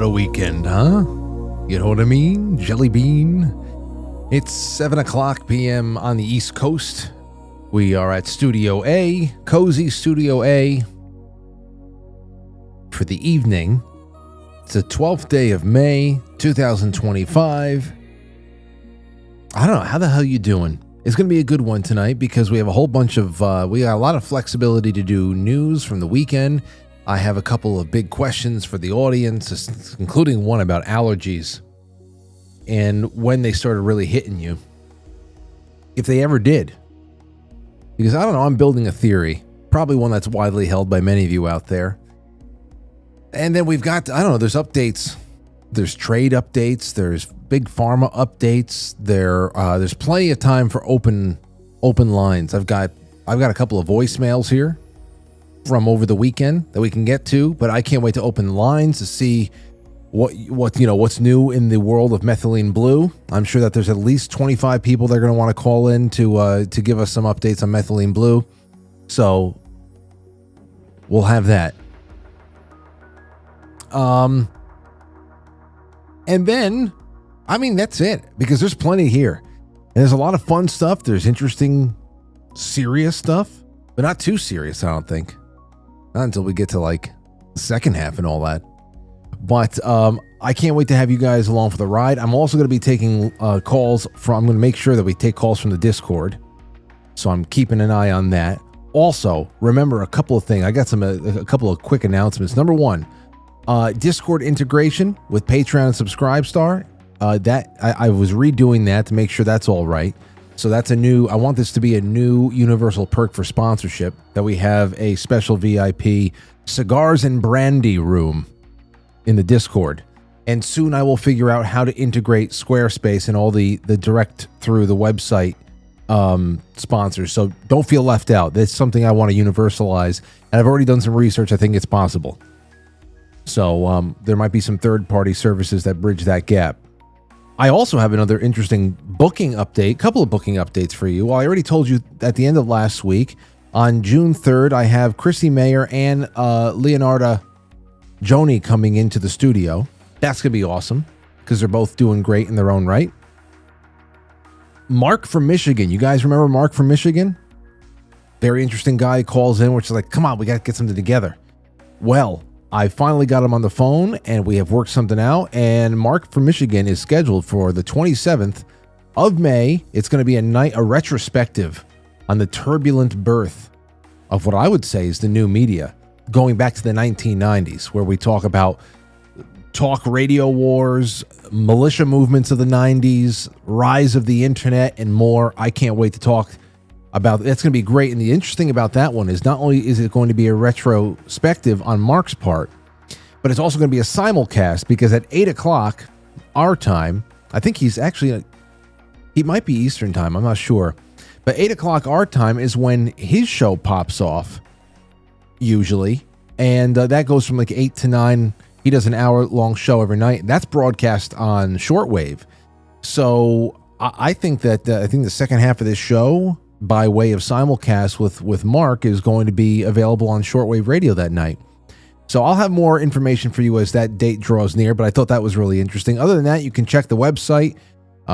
about a weekend, huh? You know what I mean? Jelly bean. It's 7:00 p.m. on the East Coast. We are at Studio A, Cozy Studio A, for the evening. It's the 12th day of May, 2025. I don't know, how the hell you doing? It's going to be a good one tonight because we have a whole bunch of, we got a lot of flexibility to do news from the weekend. I have a couple of big questions for the audience, including one about allergies and when they started really hitting you, if they ever did. Because I don't know, I'm building a theory, probably one that's widely held by many of you out there. And then we've got, I don't know, there's updates, there's trade updates, there's big pharma updates, there's plenty of time for open lines. I've got a couple of voicemails here from over the weekend that we can get to, but I can't wait to open lines to see what's new in the world of methylene blue. I'm sure that there's at least 25 people that are going to want to call in to give us some updates on methylene blue. So we'll have that. And then, I mean, that's it, because there's plenty here. And there's a lot of fun stuff. There's interesting, serious stuff, but not too serious, I don't think. Not until we get to like the second half and all that. But I can't wait to have you guys along for the ride. I'm also going to be taking calls from, I'm going to make sure that we take calls from the Discord. So I'm keeping an eye on that. Also, remember a couple of things. I got a couple of quick announcements. Number one, Discord integration with Patreon and Subscribestar. I was redoing that to make sure that's all right. So that's I want this to be a new universal perk for sponsorship, that we have a special VIP cigars and brandy room in the Discord. And soon I will figure out how to integrate Squarespace and all the direct through the website sponsors. So don't feel left out. That's something I want to universalize. And I've already done some research. I think it's possible. So there might be some third-party services that bridge that gap. I also have another interesting booking update, couple of booking updates for you. Well, I already told you at the end of last week, on June 3rd, I have Chrissy Mayer and Leonarda Joni coming into the studio. That's going to be awesome because they're both doing great in their own right. Mark from Michigan. You guys remember Mark from Michigan? Very interesting guy. He calls in, which is like, come on, we got to get something together. Well, I finally got him on the phone and we have worked something out, and Mark from Michigan is scheduled for the 27th of May. It's going to be a retrospective on the turbulent birth of what I would say is the new media, going back to the 1990s, where we talk about talk radio wars, militia movements of the 90s, rise of the internet, and more. I can't wait to talk about it. That's going to be great. And the interesting about that one is not only is it going to be a retrospective on Mark's part, but it's also going to be a simulcast, because at 8:00 our time, I think he might be Eastern time, I'm not sure, but 8:00 our time is when his show pops off usually, and that goes from like 8 to 9. He does an hour-long show every night. That's broadcast on shortwave. So I think that the second half of this show, by way of simulcast with Mark, is going to be available on shortwave radio that night. So I'll have more information for you as that date draws near, but I thought that was really interesting. Other than that, you can check the website.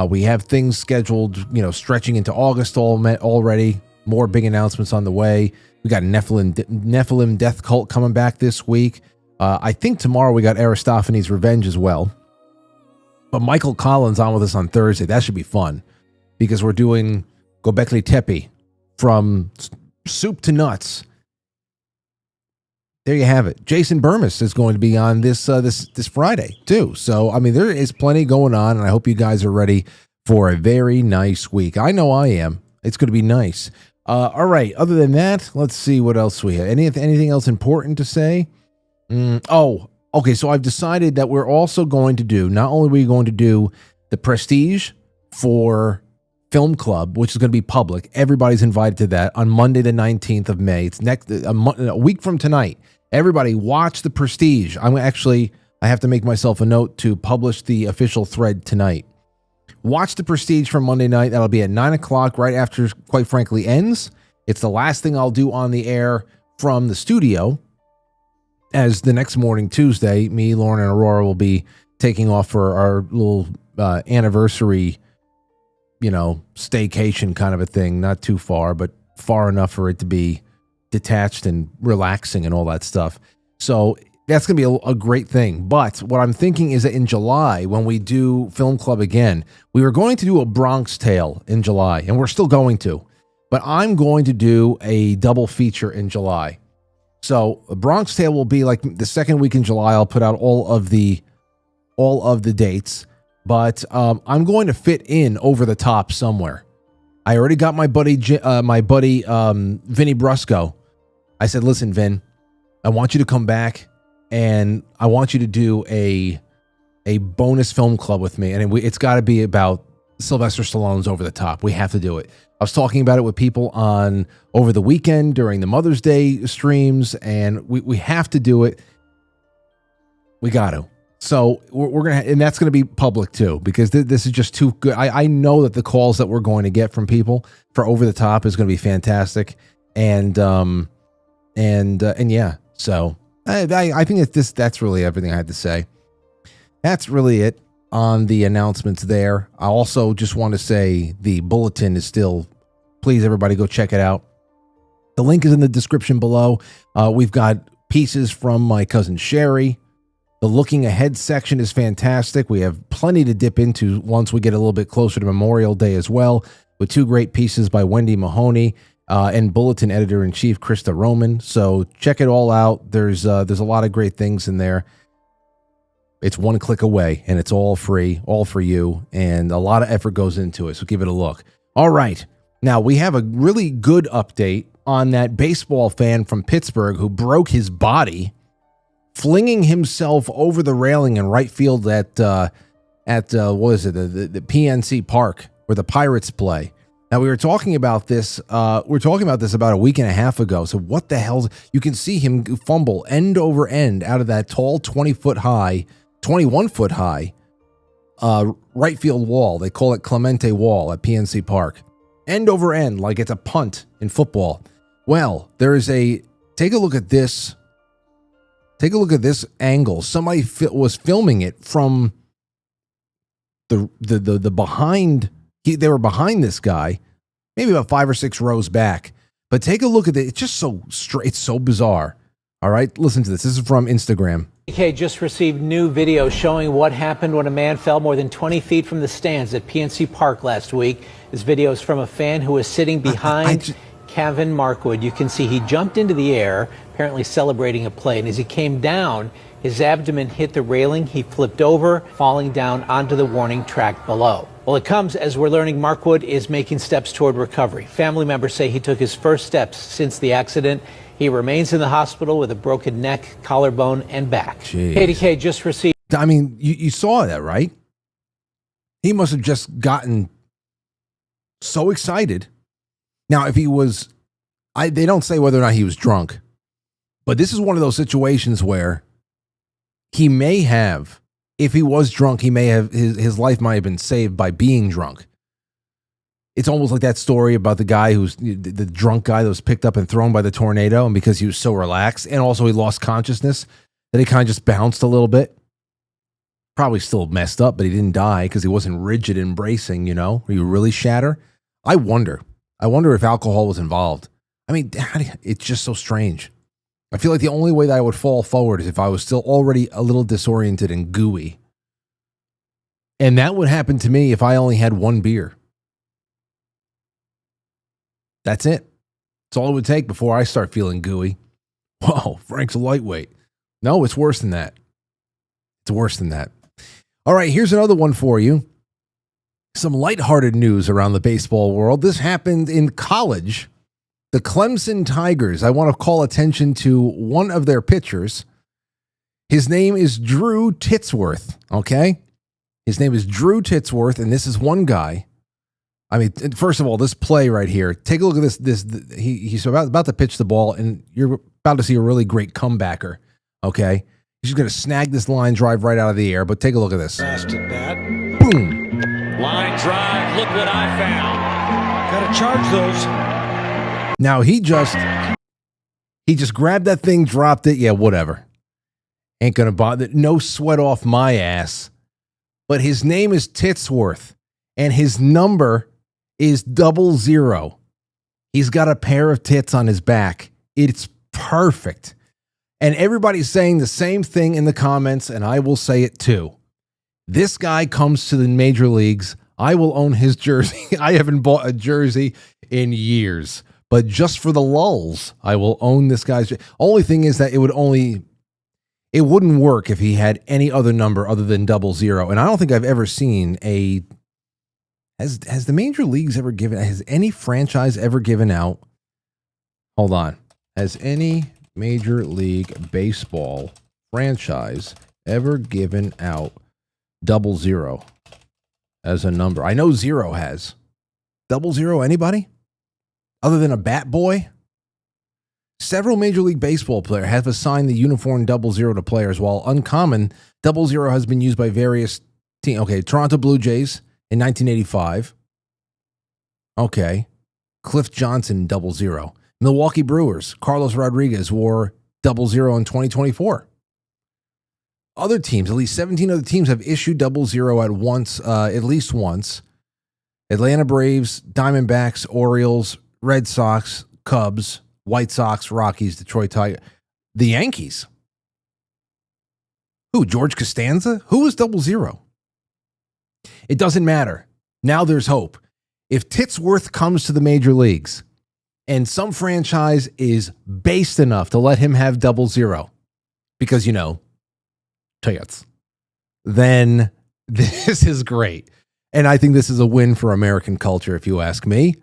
We have things scheduled, stretching into August already. More big announcements on the way. We got Nephilim Death Cult coming back this week. I think tomorrow we got Aristophanes' Revenge as well. But Michael Collins on with us on Thursday. That should be fun, because we're doing Gobekli Tepe from soup to nuts. There you have it. Jason Burmis is going to be on this Friday too. So I mean, there is plenty going on, and I hope you guys are ready for a very nice week. I know I am. It's going to be nice. All right. Other than that, let's see what else we have. Anything else important to say? Okay. So I've decided that we're also going to do, not only are we going to do the Prestige for Film Club, which is going to be public. Everybody's invited to that on Monday, the 19th of May. It's a week from tonight. Everybody watch the Prestige. I have to make myself a note to publish the official thread tonight. Watch the Prestige for Monday night. That'll be at 9:00 right after Quite Frankly ends. It's the last thing I'll do on the air from the studio. as the next morning, Tuesday, me, Lauren, and Aurora will be taking off for our little anniversary, staycation kind of a thing. Not too far, but far enough for it to be detached and relaxing and all that stuff. So that's going to be a great thing. But what I'm thinking is that in July, when we do Film Club again, we were going to do a Bronx Tale in July, and we're still going to. But I'm going to do a double feature in July. So a Bronx Tale will be like the second week in July. I'll put out all of the dates. But I'm going to fit in Over the Top somewhere. I already got my buddy Vinny Brusco. I said, listen, Vin, I want you to come back. And I want you to do a bonus film club with me. And it's got to be about Sylvester Stallone's Over the Top. We have to do it. I was talking about it with people over the weekend during the Mother's Day streams. And we have to do it. We got to. So we're going to, and that's going to be public too, because this is just too good. I know that the calls that we're going to get from people for Over the Top is going to be fantastic. And yeah, so. I think that's really everything I had to say. That's really it on the announcements there. I also just want to say the bulletin is still, please everybody go check it out. The link is in the description below. We've got pieces from my cousin Sherry. The looking ahead section is fantastic. We have plenty to dip into once we get a little bit closer to Memorial Day as well, with 2 great pieces by Wendy Mahoney. And Bulletin Editor-in-Chief Krista Roman. So check it all out. There's a lot of great things in there. It's one click away, and it's all free, all for you, and a lot of effort goes into it, so give it a look. All right. Now, we have a really good update on that baseball fan from Pittsburgh who broke his body, flinging himself over the railing in right field at the PNC Park, where the Pirates play. Now, we were talking about this. About a week and a half ago. So what the hell? You can see him fumble end over end out of that tall 21 foot high right field wall. They call it Clemente Wall at PNC Park. End over end, like it's a punt in football. Well, take a look at this. Take a look at this angle. Somebody was filming it from the behind. They were behind this guy, maybe about 5 or 6 rows back. But take a look at it. It's just so straight. It's so bizarre. All right, listen to this. This is from Instagram. RFK just received new video showing what happened when a man fell more than 20 feet from the stands at PNC Park last week. This video is from a fan who was sitting behind Kevin Markwood. You can see he jumped into the air, apparently celebrating a play. And as he came down, his abdomen hit the railing. He flipped over, falling down onto the warning track below. Well, it comes as we're learning Markwood is making steps toward recovery. Family members say he took his first steps since the accident. He remains in the hospital with a broken neck, collarbone, and back. Jeez. KDK just received... I mean, you saw that, right? He must have just gotten so excited. Now, if he was... they don't say whether or not he was drunk. But this is one of those situations where he may have... If he was drunk, he may have his life might have been saved by being drunk. It's almost like that story about the guy who's the drunk guy that was picked up and thrown by the tornado, and because he was so relaxed, and also he lost consciousness, that he kind of just bounced a little bit. Probably still messed up, but he didn't die because he wasn't rigid and bracing, you know? He really shatter? I wonder if alcohol was involved. I mean, it's just so strange. I feel like the only way that I would fall forward is if I was still already a little disoriented and gooey. And that would happen to me if I only had 1 beer. That's it. That's all it would take before I start feeling gooey. Whoa, Frank's a lightweight. No, it's worse than that. It's worse than that. All right, here's another one for you. Some lighthearted news around the baseball world. This happened in college. The Clemson Tigers, I want to call attention to one of their pitchers. His name is Drew Titsworth, okay? His name is Drew Titsworth, and this is one guy. I mean, first of all, this play right here, take a look at this. He's about to pitch the ball, and you're about to see a really great comebacker, okay? He's just going to snag this line drive right out of the air, but take a look at this. Fast at bat. Boom. Line drive, look what I found. Got to charge those. Now, he just grabbed that thing, dropped it. Yeah, whatever. Ain't gonna bother. No sweat off my ass. But his name is Titsworth, and his number is 00. He's got a pair of tits on his back. It's perfect. And everybody's saying the same thing in the comments, and I will say it too. This guy comes to the major leagues. I will own his jersey. I haven't bought a jersey in years. But just for the lulls, I will own this guy's jersey. Only thing is that it wouldn't work if he had any other number other than 00. And I don't think I've ever seen a... Has the major leagues ever given... Has any franchise ever given out... Hold on. Has any Major League Baseball franchise ever given out 00 as a number? I know 0 has. 00, anybody? Other than a bat boy? Several Major League Baseball players have assigned the uniform 00 to players, while uncommon, 00 has been used by various teams. Okay, Toronto Blue Jays in 1985. Okay. Cliff Johnson, 00. Milwaukee Brewers, Carlos Rodriguez wore 00 in 2024. Other teams, at least 17 other teams, have issued 00 at least once. Atlanta Braves, Diamondbacks, Orioles, Red Sox, Cubs, White Sox, Rockies, Detroit Tigers, the Yankees. Who, George Costanza? Who was 00? It doesn't matter. Now there's hope. If Titsworth comes to the major leagues and some franchise is based enough to let him have 00, because, tits, then this is great. And I think this is a win for American culture, if you ask me.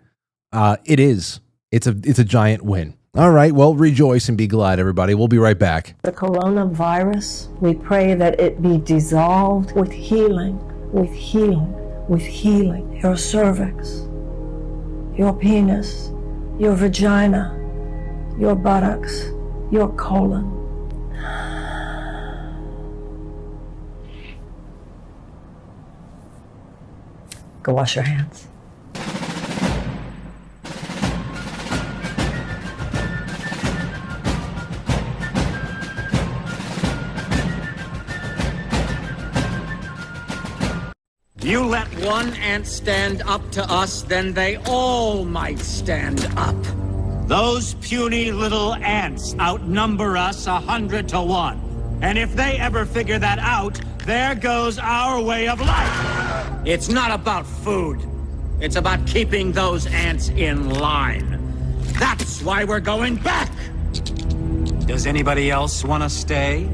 It is. It's a giant win. All right, well, rejoice and be glad, everybody. We'll be right back. The coronavirus, we pray that it be dissolved with healing, with healing, with healing. Your cervix, your penis, your vagina, your buttocks, your colon. Go wash your hands. You let one ant stand up to us, then they all might stand up. Those puny little ants outnumber us 100 to 1. And if they ever figure that out, there goes our way of life. It's not about food. It's about keeping those ants in line. That's why we're going back. Does anybody else want to stay?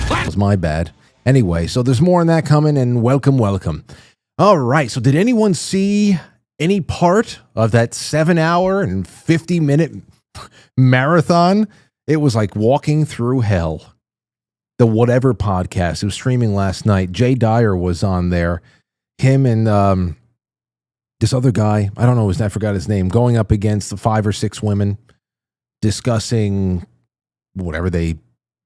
That was my bad. Anyway, so there's more on that coming, and welcome. All right, so did anyone see any part of that 7-hour and 50-minute marathon? It was like walking through hell. The Whatever podcast. It was streaming last night. Jay Dyer was on there. Him and this other guy, I don't know, I forgot his name, going up against the 5 or 6 women, discussing whatever they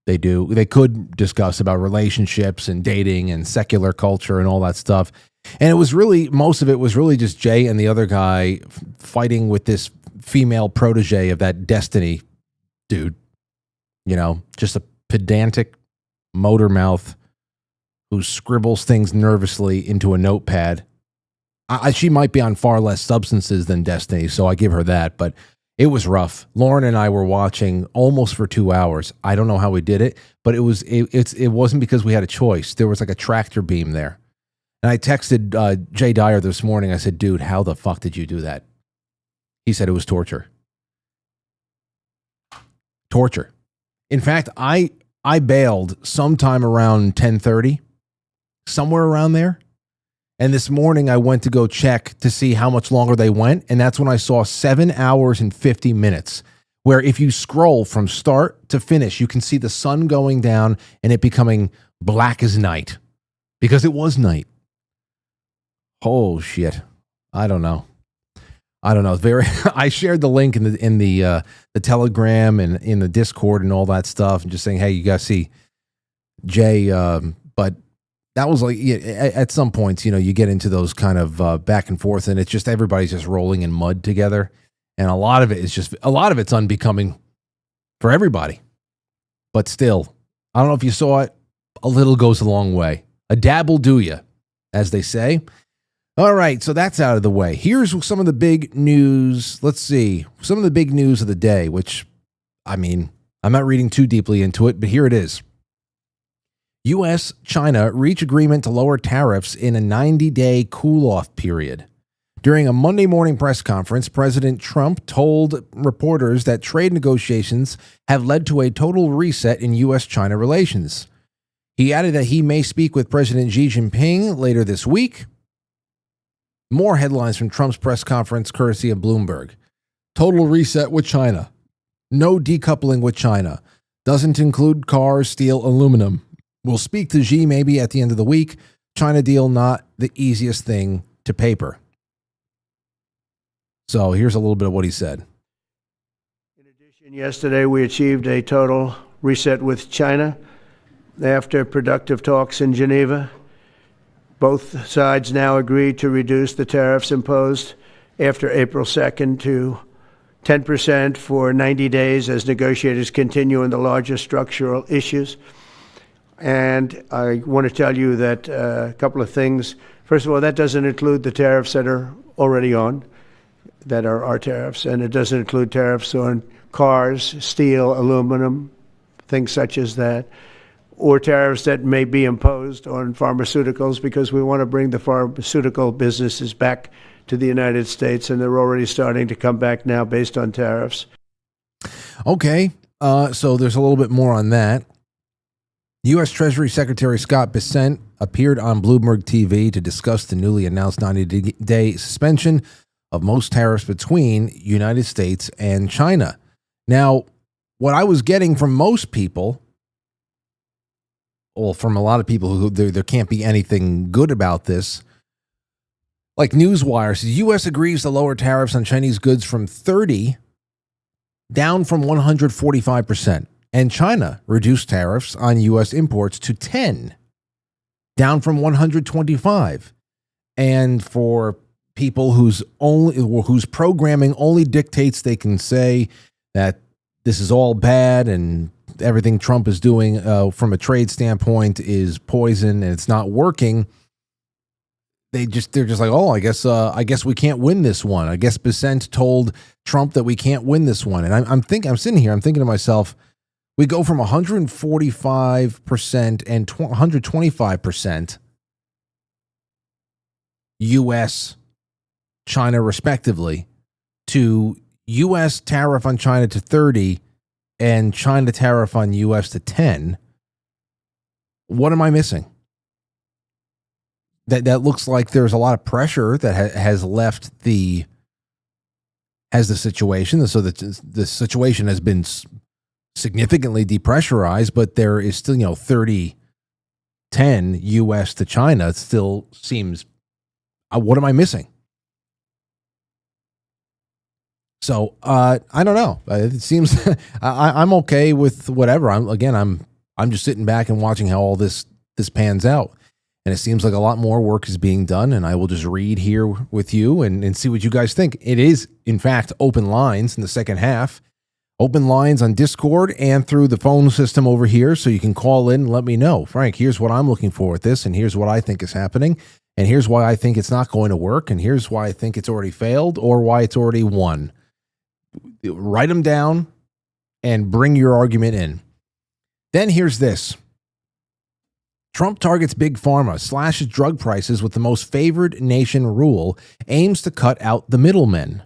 do. They could discuss about relationships and dating and secular culture and all that stuff. And it was really, most of it was really just Jay and the other guy fighting with this female protege of that Destiny dude. Just a pedantic motor mouth who scribbles things nervously into a notepad. She might be on far less substances than Destiny, so I give her that, but it was rough. Lauren and I were watching almost for 2 hours. I don't know how we did it, but it wasn't because we had a choice. There was like a tractor beam there. And I texted Jay Dyer this morning. I said, dude, how the fuck did you do that? He said it was torture. Torture. In fact, I bailed sometime around 10:30, somewhere around there. And this morning I went to go check to see how much longer they went. And that's when I saw 7 hours and 50 minutes, where if you scroll from start to finish, you can see the sun going down and it becoming black as night, because it was night. Oh shit. I don't know. I shared the link in the Telegram and in the Discord and all that stuff, and just saying, hey, you guys see Jay, but that was like, at some points, you get into those kind of back and forth, and it's just everybody's just rolling in mud together, and a lot of it's unbecoming for everybody. But still, I don't know if you saw it. A little goes a long way. A dab will do you, as they say. All right, so that's out of the way. Here's some of the big news. Let's see. Some of the big news of the day, which, I mean, I'm not reading too deeply into it, but here it is. U.S. China reach agreement to lower tariffs in a 90-day cool-off period. During a Monday morning press conference, President Trump told reporters that trade negotiations have led to a total reset in U.S.-China relations. He added that he may speak with President Xi Jinping later this week. More headlines from Trump's press conference, courtesy of Bloomberg. Total reset with China. No decoupling with China. Doesn't include cars, steel, aluminum. We'll speak to Xi maybe at the end of the week. China deal not the easiest thing to paper. So here's a little bit of what he said. In addition, yesterday we achieved a total reset with China after productive talks in Geneva. Both sides now agreed to reduce the tariffs imposed after April 2nd to 10% for 90 days as negotiators continue on the larger structural issues. And I want to tell you that a couple of things. First of all, that doesn't include the tariffs that are already on, that are our tariffs, and it doesn't include tariffs on cars, steel, aluminum, things such as that, or tariffs that may be imposed on pharmaceuticals, because we want to bring the pharmaceutical businesses back to the United States, and they're already starting to come back now based on tariffs. Okay, so there's a little bit more on that. U.S. Treasury Secretary Scott Bessent appeared on Bloomberg TV to discuss the newly announced 90-day suspension of most tariffs between United States and China. Now, what I was getting from most people, well, from a lot of people who there can't be anything good about this, like Newswire says, U.S. agrees to lower tariffs on Chinese goods from 30 down from 145%. And China reduced tariffs on U.S. imports to 10, down from 125. And for people whose programming only dictates they can say that this is all bad and everything Trump is doing from a trade standpoint is poison and it's not working, they're just like, oh, I guess we can't win this one. I guess Bessent told Trump that we can't win this one. And I'm sitting here, I'm thinking to myself, we go from 145% and 125% U.S., China respectively, to U.S. tariff on China to 30 and China tariff on U.S. to 10. What am I missing? That looks like there's a lot of pressure that has left the situation. So the situation has been significantly depressurized, but there is still, 30-10 U.S. to China. It still seems, what am I missing? So I don't know. It seems I'm okay with whatever. I'm just sitting back and watching how all this pans out. And it seems like a lot more work is being done, and I will just read here with you and see what you guys think. It is, in fact, open lines in the second half. Open lines on Discord and through the phone system over here, so you can call in and let me know. Frank, here's what I'm looking for with this, and here's what I think is happening, and here's why I think it's not going to work, and here's why I think it's already failed or why it's already won. Write them down and bring your argument in. Then here's this. Trump targets big pharma, slashes drug prices with the most favored nation rule, aims to cut out the middlemen.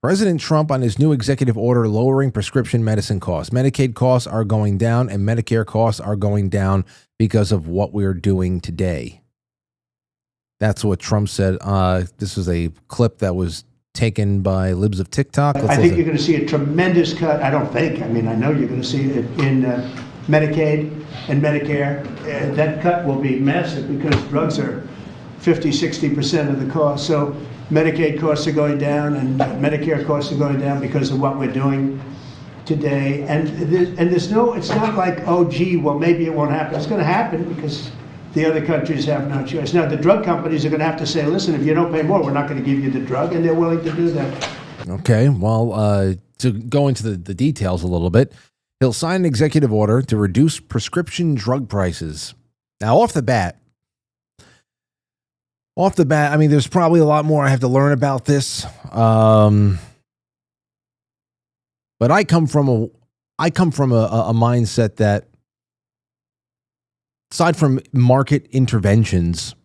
President Trump on his new executive order lowering prescription medicine costs. Medicaid costs are going down and Medicare costs are going down because of what we're doing today. That's what Trump said. This is a clip that was taken by Libs of TikTok. I think you're going to see a tremendous cut. I don't think. I know you're going to see it in Medicaid and Medicare. That cut will be massive because drugs are 50-60% of the cost. So Medicaid costs are going down and Medicare costs are going down because of what we're doing today. And there's no, it's not like, oh, gee, well, maybe it won't happen. It's going to happen because the other countries have no choice. Now, the drug companies are going to have to say, listen, if you don't pay more, we're not going to give you the drug, and they're willing to do that. Okay, well, to go into the details a little bit, He'll sign an executive order to reduce prescription drug prices. Now, off the bat, I mean, there's probably a lot more I have to learn about this. But I come from a mindset that, aside from market interventions,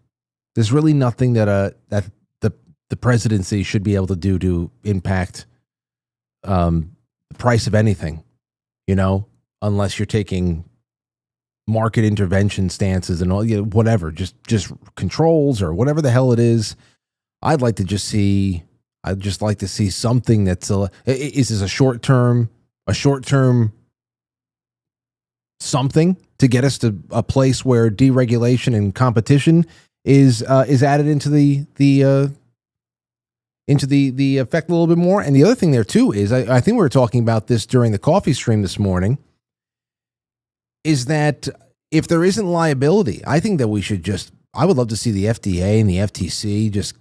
there's really nothing that the presidency should be able to do to impact the price of anything, unless you're taking market intervention stances and all, whatever, just controls or whatever the hell it is. I'd just like to see something that's is this a short term something to get us to a place where deregulation and competition is added into the effect a little bit more. And the other thing there too is I think we were talking about this during the coffee stream this morning, is that if there isn't liability, I think that I would love to see the FDA and the FTC just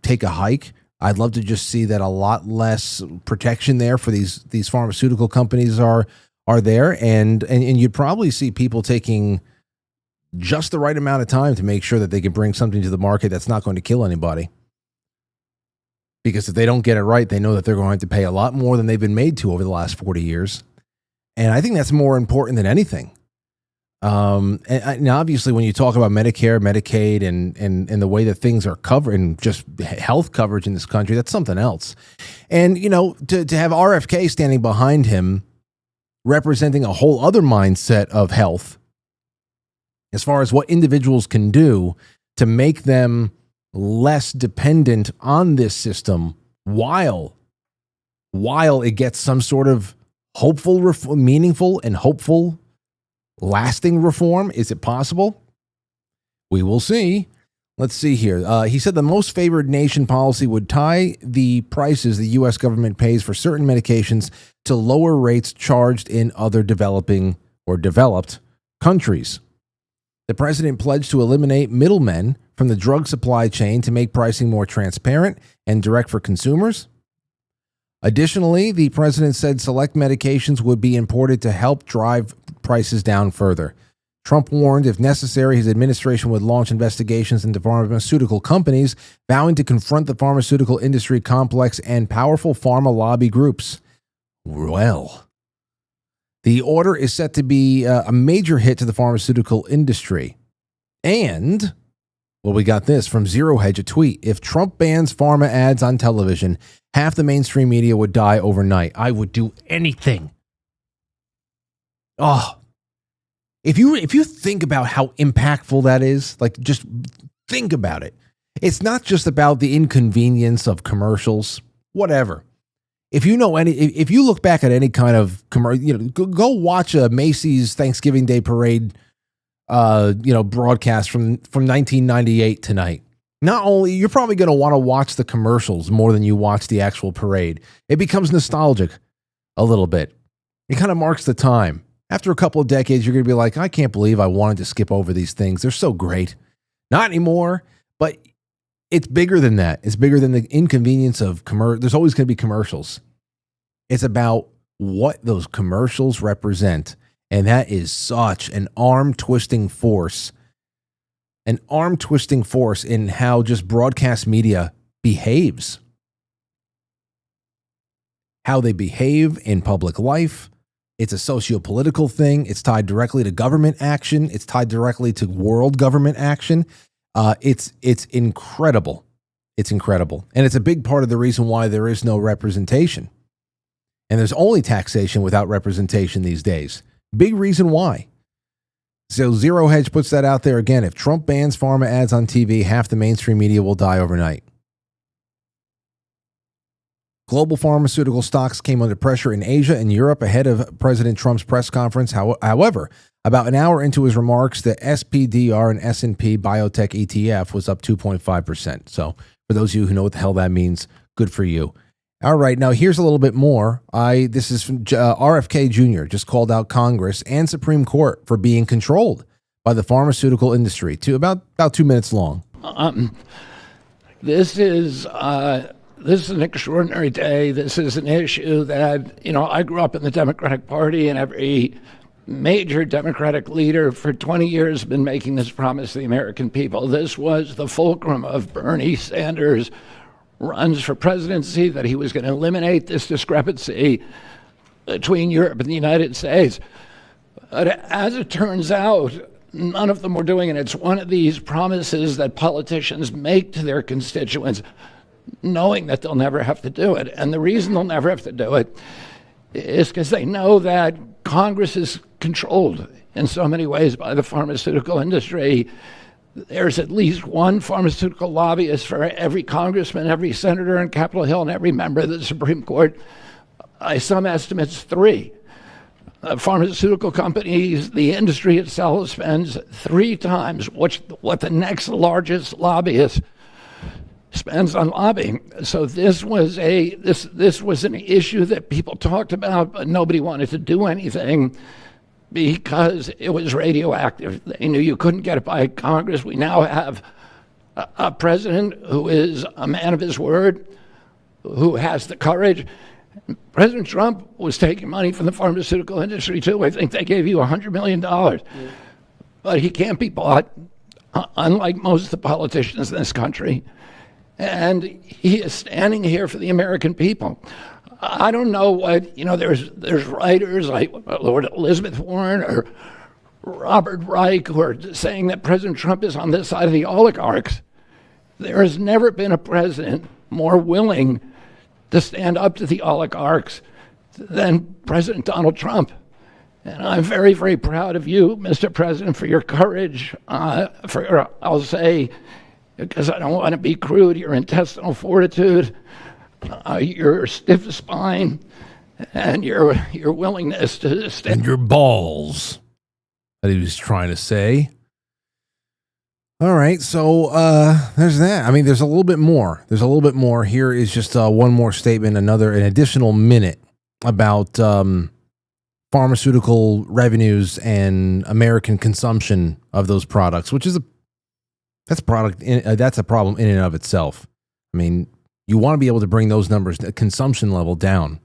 take a hike. I'd love to just see that a lot less protection there for these pharmaceutical companies are there, and you'd probably see people taking just the right amount of time to make sure that they can bring something to the market that's not going to kill anybody. Because if they don't get it right, they know that they're going to pay a lot more than they've been made to over the last 40 years. And I think that's more important than anything. And obviously, when you talk about Medicare, Medicaid, and the way that things are covered, and just health coverage in this country, that's something else. And, to have RFK standing behind him, representing a whole other mindset of health, as far as what individuals can do to make them less dependent on this system while it gets some sort of meaningful and hopeful lasting reform. Is it possible? We will see. Let's see here. He said the most favored nation policy would tie the prices the U.S. government pays for certain medications to lower rates charged in other developing or developed countries. The president pledged to eliminate middlemen from the drug supply chain to make pricing more transparent and direct for consumers. Additionally, the president said select medications would be imported to help drive prices down further. Trump warned if necessary, his administration would launch investigations into pharmaceutical companies, vowing to confront the pharmaceutical industry complex and powerful pharma lobby groups. Well, the order is set to be a major hit to the pharmaceutical industry. And, well, we got this from Zero Hedge, a tweet. If Trump bans pharma ads on television, half the mainstream media would die overnight. I would do anything. Oh, if you think about how impactful that is, like, just think about it. It's not just about the inconvenience of commercials, whatever. If you look back at any kind of commercial, go watch a Macy's Thanksgiving Day Parade, broadcast from 1998 tonight. Not only, you're probably going to want to watch the commercials more than you watch the actual parade. It becomes nostalgic a little bit. It kind of marks the time. After a couple of decades, you're going to be like, I can't believe I wanted to skip over these things. They're so great. Not anymore, but it's bigger than that. It's bigger than the inconvenience of There's always going to be commercials. It's about what those commercials represent. And that is such an arm-twisting force. An arm-twisting force in how just broadcast media behaves. How they behave in public life. It's a socio-political thing. It's tied directly to government action. It's tied directly to world government action. It's incredible. It's incredible. And it's a big part of the reason why there is no representation. And there's only taxation without representation these days. Big reason why. So Zero Hedge puts that out there again. If Trump bans pharma ads on TV, half the mainstream media will die overnight. Global pharmaceutical stocks came under pressure in Asia and Europe ahead of President Trump's press conference. However, about an hour into his remarks, the SPDR and S&P Biotech ETF was up 2.5%. So for those of you who know what the hell that means, good for you. All right, now here's a little bit more. This is from RFK Jr. just called out Congress and Supreme Court for being controlled by the pharmaceutical industry. To about 2 minutes long. This is this is an extraordinary day. This is an issue that, I grew up in the Democratic Party, and every major Democratic leader for 20 years has been making this promise to the American people. This was the fulcrum of Bernie Sanders' runs for presidency, that he was going to eliminate this discrepancy between Europe and the United States. But as it turns out, none of them were doing it. It's one of these promises that politicians make to their constituents, knowing that they'll never have to do it. And the reason they'll never have to do it is because they know that Congress is controlled in so many ways by the pharmaceutical industry. There's at least one pharmaceutical lobbyist for every congressman, every senator on Capitol Hill, and every member of the Supreme Court. By some estimates, 3. Pharmaceutical companies, the industry itself, spends 3 times what the next largest lobbyist spends on lobbying. So this was an issue that people talked about, but nobody wanted to do anything because it was radioactive. They knew you couldn't get it by Congress. We now have a president who is a man of his word, who has the courage. President Trump was taking money from the pharmaceutical industry too. I think they gave you $100 million. But he can't be bought, unlike most of the politicians in this country. And he is standing here for the American people. I don't know what, there's writers like Lord Elizabeth Warren or Robert Reich who are saying that President Trump is on this side of the oligarchs. There has never been a president more willing to stand up to the oligarchs than President Donald Trump. And I'm very, very proud of you, Mr. President, for your courage, I'll say, because I don't want to be crude, your intestinal fortitude, your stiff spine, and your willingness to stand. And your balls, that he was trying to say. All right, so there's that. I mean, there's a little bit more. Here is just one more statement, an additional minute about pharmaceutical revenues and American consumption of those products, which is that's a problem in and of itself. I mean, you want to be able to bring those numbers, the consumption level, down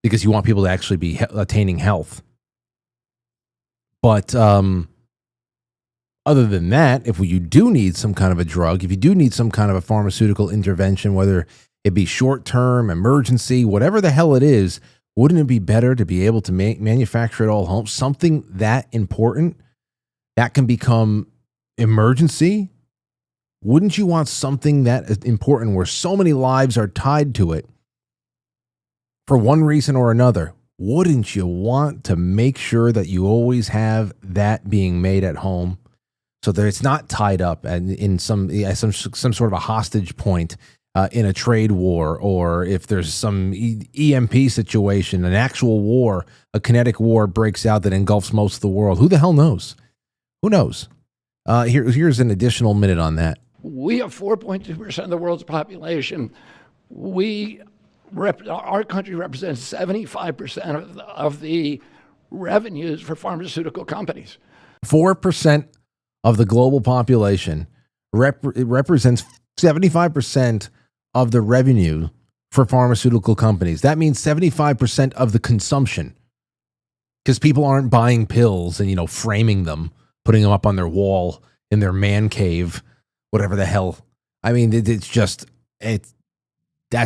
because you want people to actually be attaining health. But other than that, if you do need some kind of a drug, if you do need some kind of a pharmaceutical intervention, whether it be short-term, emergency, whatever the hell it is, wouldn't it be better to be able to manufacture it all home? Something that important that can become emergency? Wouldn't you want something that important where so many lives are tied to it for one reason or another? Wouldn't you want to make sure that you always have that being made at home so that it's not tied up and in some sort of a hostage point in a trade war, or if there's some EMP situation, an actual war, a kinetic war breaks out that engulfs most of the world? Who the hell knows? Who knows? Here's an additional minute on that. We have 4.2% of the world's population. Our country represents 75% of the revenues for pharmaceutical companies. 4% of the global population represents 75% of the revenue for pharmaceutical companies. That means 75% of the consumption, because people aren't buying pills and, framing them, putting them up on their wall in their man cave, whatever the hell. I mean, that's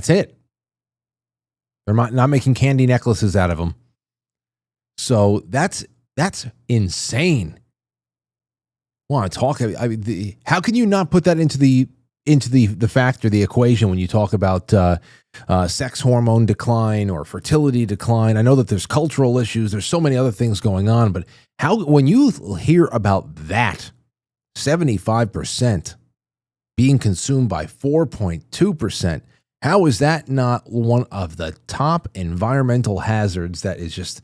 it. They're not making candy necklaces out of them. So that's insane. Want to talk? I mean, how can you not put that into the factor, the equation, when you talk about sex hormone decline or fertility decline? I know that there's cultural issues. There's so many other things going on, but when you hear about that, 75% being consumed by 4.2%, how is that not one of the top environmental hazards that is just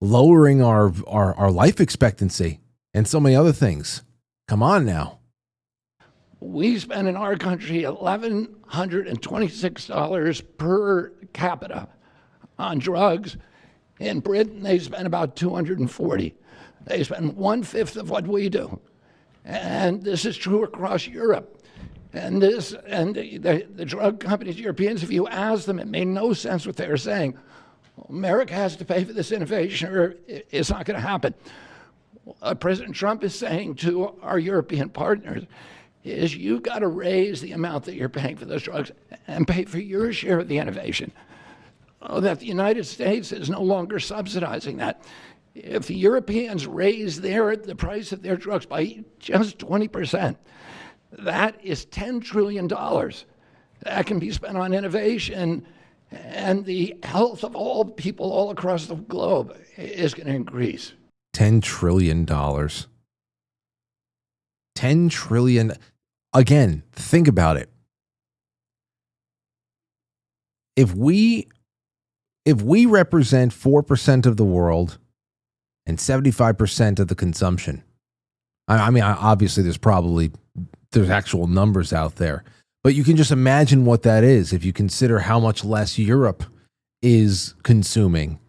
lowering our life expectancy and so many other things? Come on now. We spend in our country $1,126 per capita on drugs. In Britain, they spend about $240. They spend 1/5 of what we do. And this is true across Europe. And the drug companies, Europeans, if you ask them, it made no sense what they were saying. America has to pay for this innovation or it's not going to happen. President Trump is saying to our European partners is you've got to raise the amount that you're paying for those drugs and pay for your share of the innovation. That the United States is no longer subsidizing that. If the Europeans raise the price of their drugs by just 20%, that is $10 trillion that can be spent on innovation, and the health of all people all across the globe is going to increase. $10 trillion. $10 trillion. Again, think about it. If we represent 4% of the world and 75% of the consumption, I mean, obviously there's actual numbers out there, but you can just imagine what that is if you consider how much less Europe is consuming.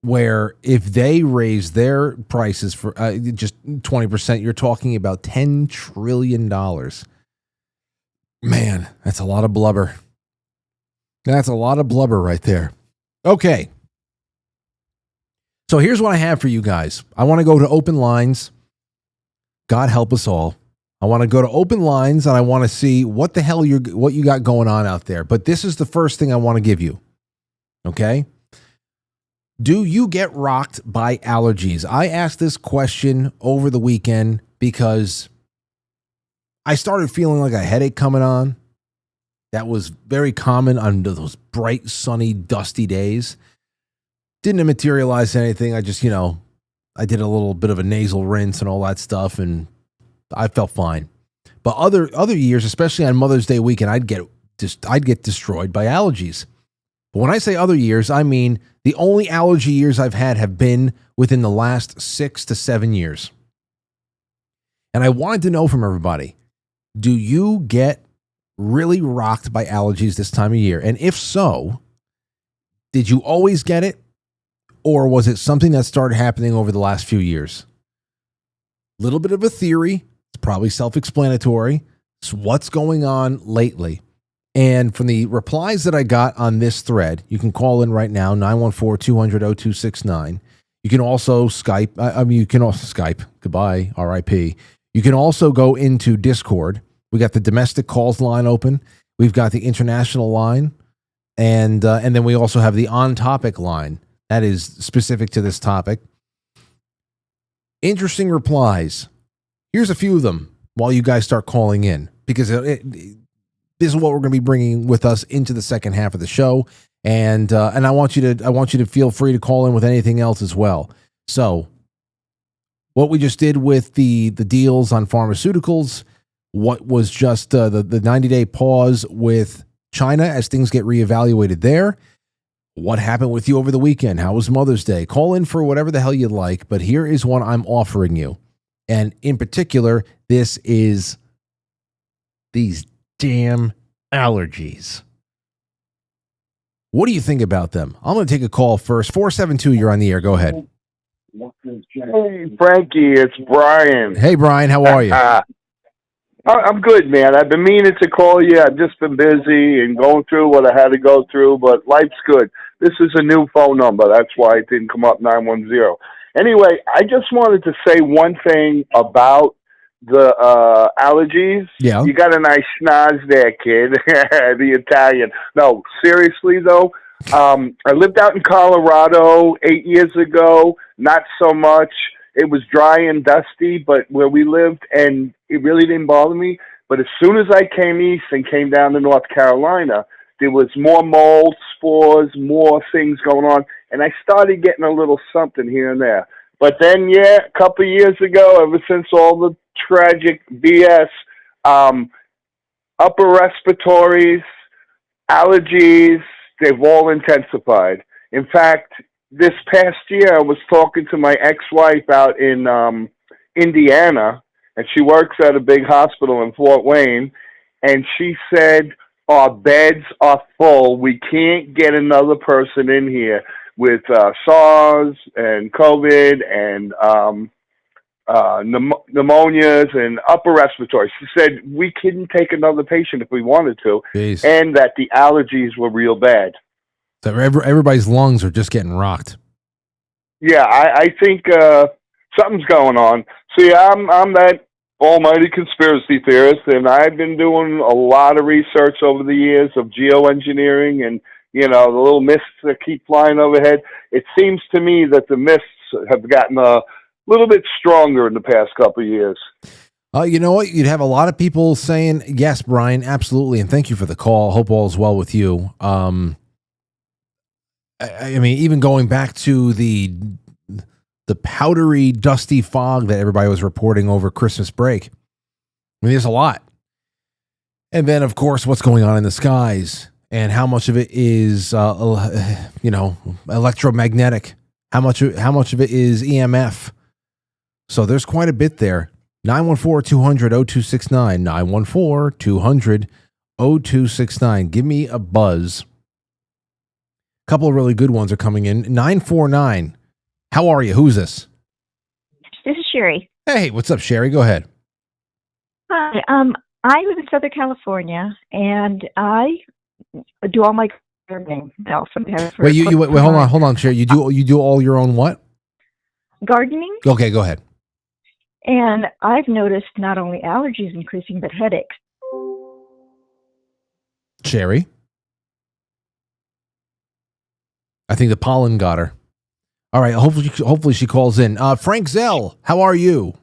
Where if they raise their prices for just 20%, you're talking about $10 trillion. Man, that's a lot of blubber. That's a lot of blubber right there. Okay. So here's what I have for you guys. I want to go to open lines. God help us all. I want to go to open lines and I want to see what the hell what you got going on out there. But this is the first thing I want to give you. Okay? Do you get rocked by allergies? I asked this question over the weekend because I started feeling like a headache coming on. That was very common on those bright, sunny, dusty days. Didn't materialize anything. I just, I did a little bit of a nasal rinse and all that stuff, and I felt fine. But other years, especially on Mother's Day weekend, I'd get destroyed by allergies. But when I say other years, I mean the only allergy years I've had have been within the last 6 to 7 years. And I wanted to know from everybody, do you get really rocked by allergies this time of year? And if so, did you always get it? Or was it something that started happening over the last few years? Little bit of a theory. It's probably self-explanatory. It's what's going on lately. And from the replies that I got on this thread, you can call in right now, 914-200-0269. You can also Skype. You can also Skype. Goodbye, RIP. You can also go into Discord. We got the domestic calls line open. We've got the international line. And then we also have the on-topic line. That is specific to this topic. Interesting replies. Here's a few of them while you guys start calling in, because this is what we're going to be bringing with us into the second half of the show, and I want you to feel free to call in with anything else as well. So, what we just did with the deals on pharmaceuticals, what was just the 90-day pause with China as things get reevaluated there. What happened with you over the weekend? How was Mother's Day? Call in for whatever the hell you'd like, but here is one I'm offering you, and in particular, this is these damn allergies. What do you think about them? I'm going to take a call first. 472, you're on the air. Go ahead. Hey, Frankie, it's Brian. Hey, Brian, how are you? I'm good, man. I've been meaning to call you. I've just been busy and going through what I had to go through, but life's good. This is a new phone number. That's why it didn't come up 910. Anyway, I just wanted to say one thing about the allergies. Yeah. You got a nice schnoz there, kid. The Italian. No, seriously, though. I lived out in Colorado 8 years ago. Not so much. It was dry and dusty, but where we lived, and it really didn't bother me. But as soon as I came east and came down to North Carolina, there was more mold, spores, more things going on, and I started getting a little something here and there. But then, a couple of years ago, ever since all the tragic BS, upper respiratories, allergies, they've all intensified. In fact, this past year, I was talking to my ex-wife out in Indiana, and she works at a big hospital in Fort Wayne, and she said, our beds are full. We can't get another person in here with SARS and COVID and pneumonias and upper respiratory. She said we couldn't take another patient if we wanted to, Jeez. and that the allergies were real bad. So everybody's lungs are just getting rocked. Yeah, I think something's going on. See, I'm that almighty conspiracy theorist, and I've been doing a lot of research over the years of geoengineering and, the little mists that keep flying overhead. It seems to me that the mists have gotten a little bit stronger in the past couple of years. You know what? You'd have a lot of people saying, yes, Brian, absolutely, and thank you for the call. Hope all is well with you. I mean, even going back to the powdery, dusty fog that everybody was reporting over Christmas break. I mean, there's a lot. And then, of course, what's going on in the skies and how much of it is, electromagnetic. How much of it is EMF. So there's quite a bit there. 914-200-0269. 914-200-0269. Give me a buzz. A couple of really good ones are coming in. 949. How are you? Who's this? This is Sherry. Hey, what's up, Sherry? Go ahead. Hi. I live in Southern California, and I do all my gardening now. Wait, hold on, Sherry. You do all your own what? Gardening. Okay, go ahead. And I've noticed not only allergies increasing, but headaches. Sherry? I think the pollen got her. All right, hopefully she calls in. Frank Zell, how are you?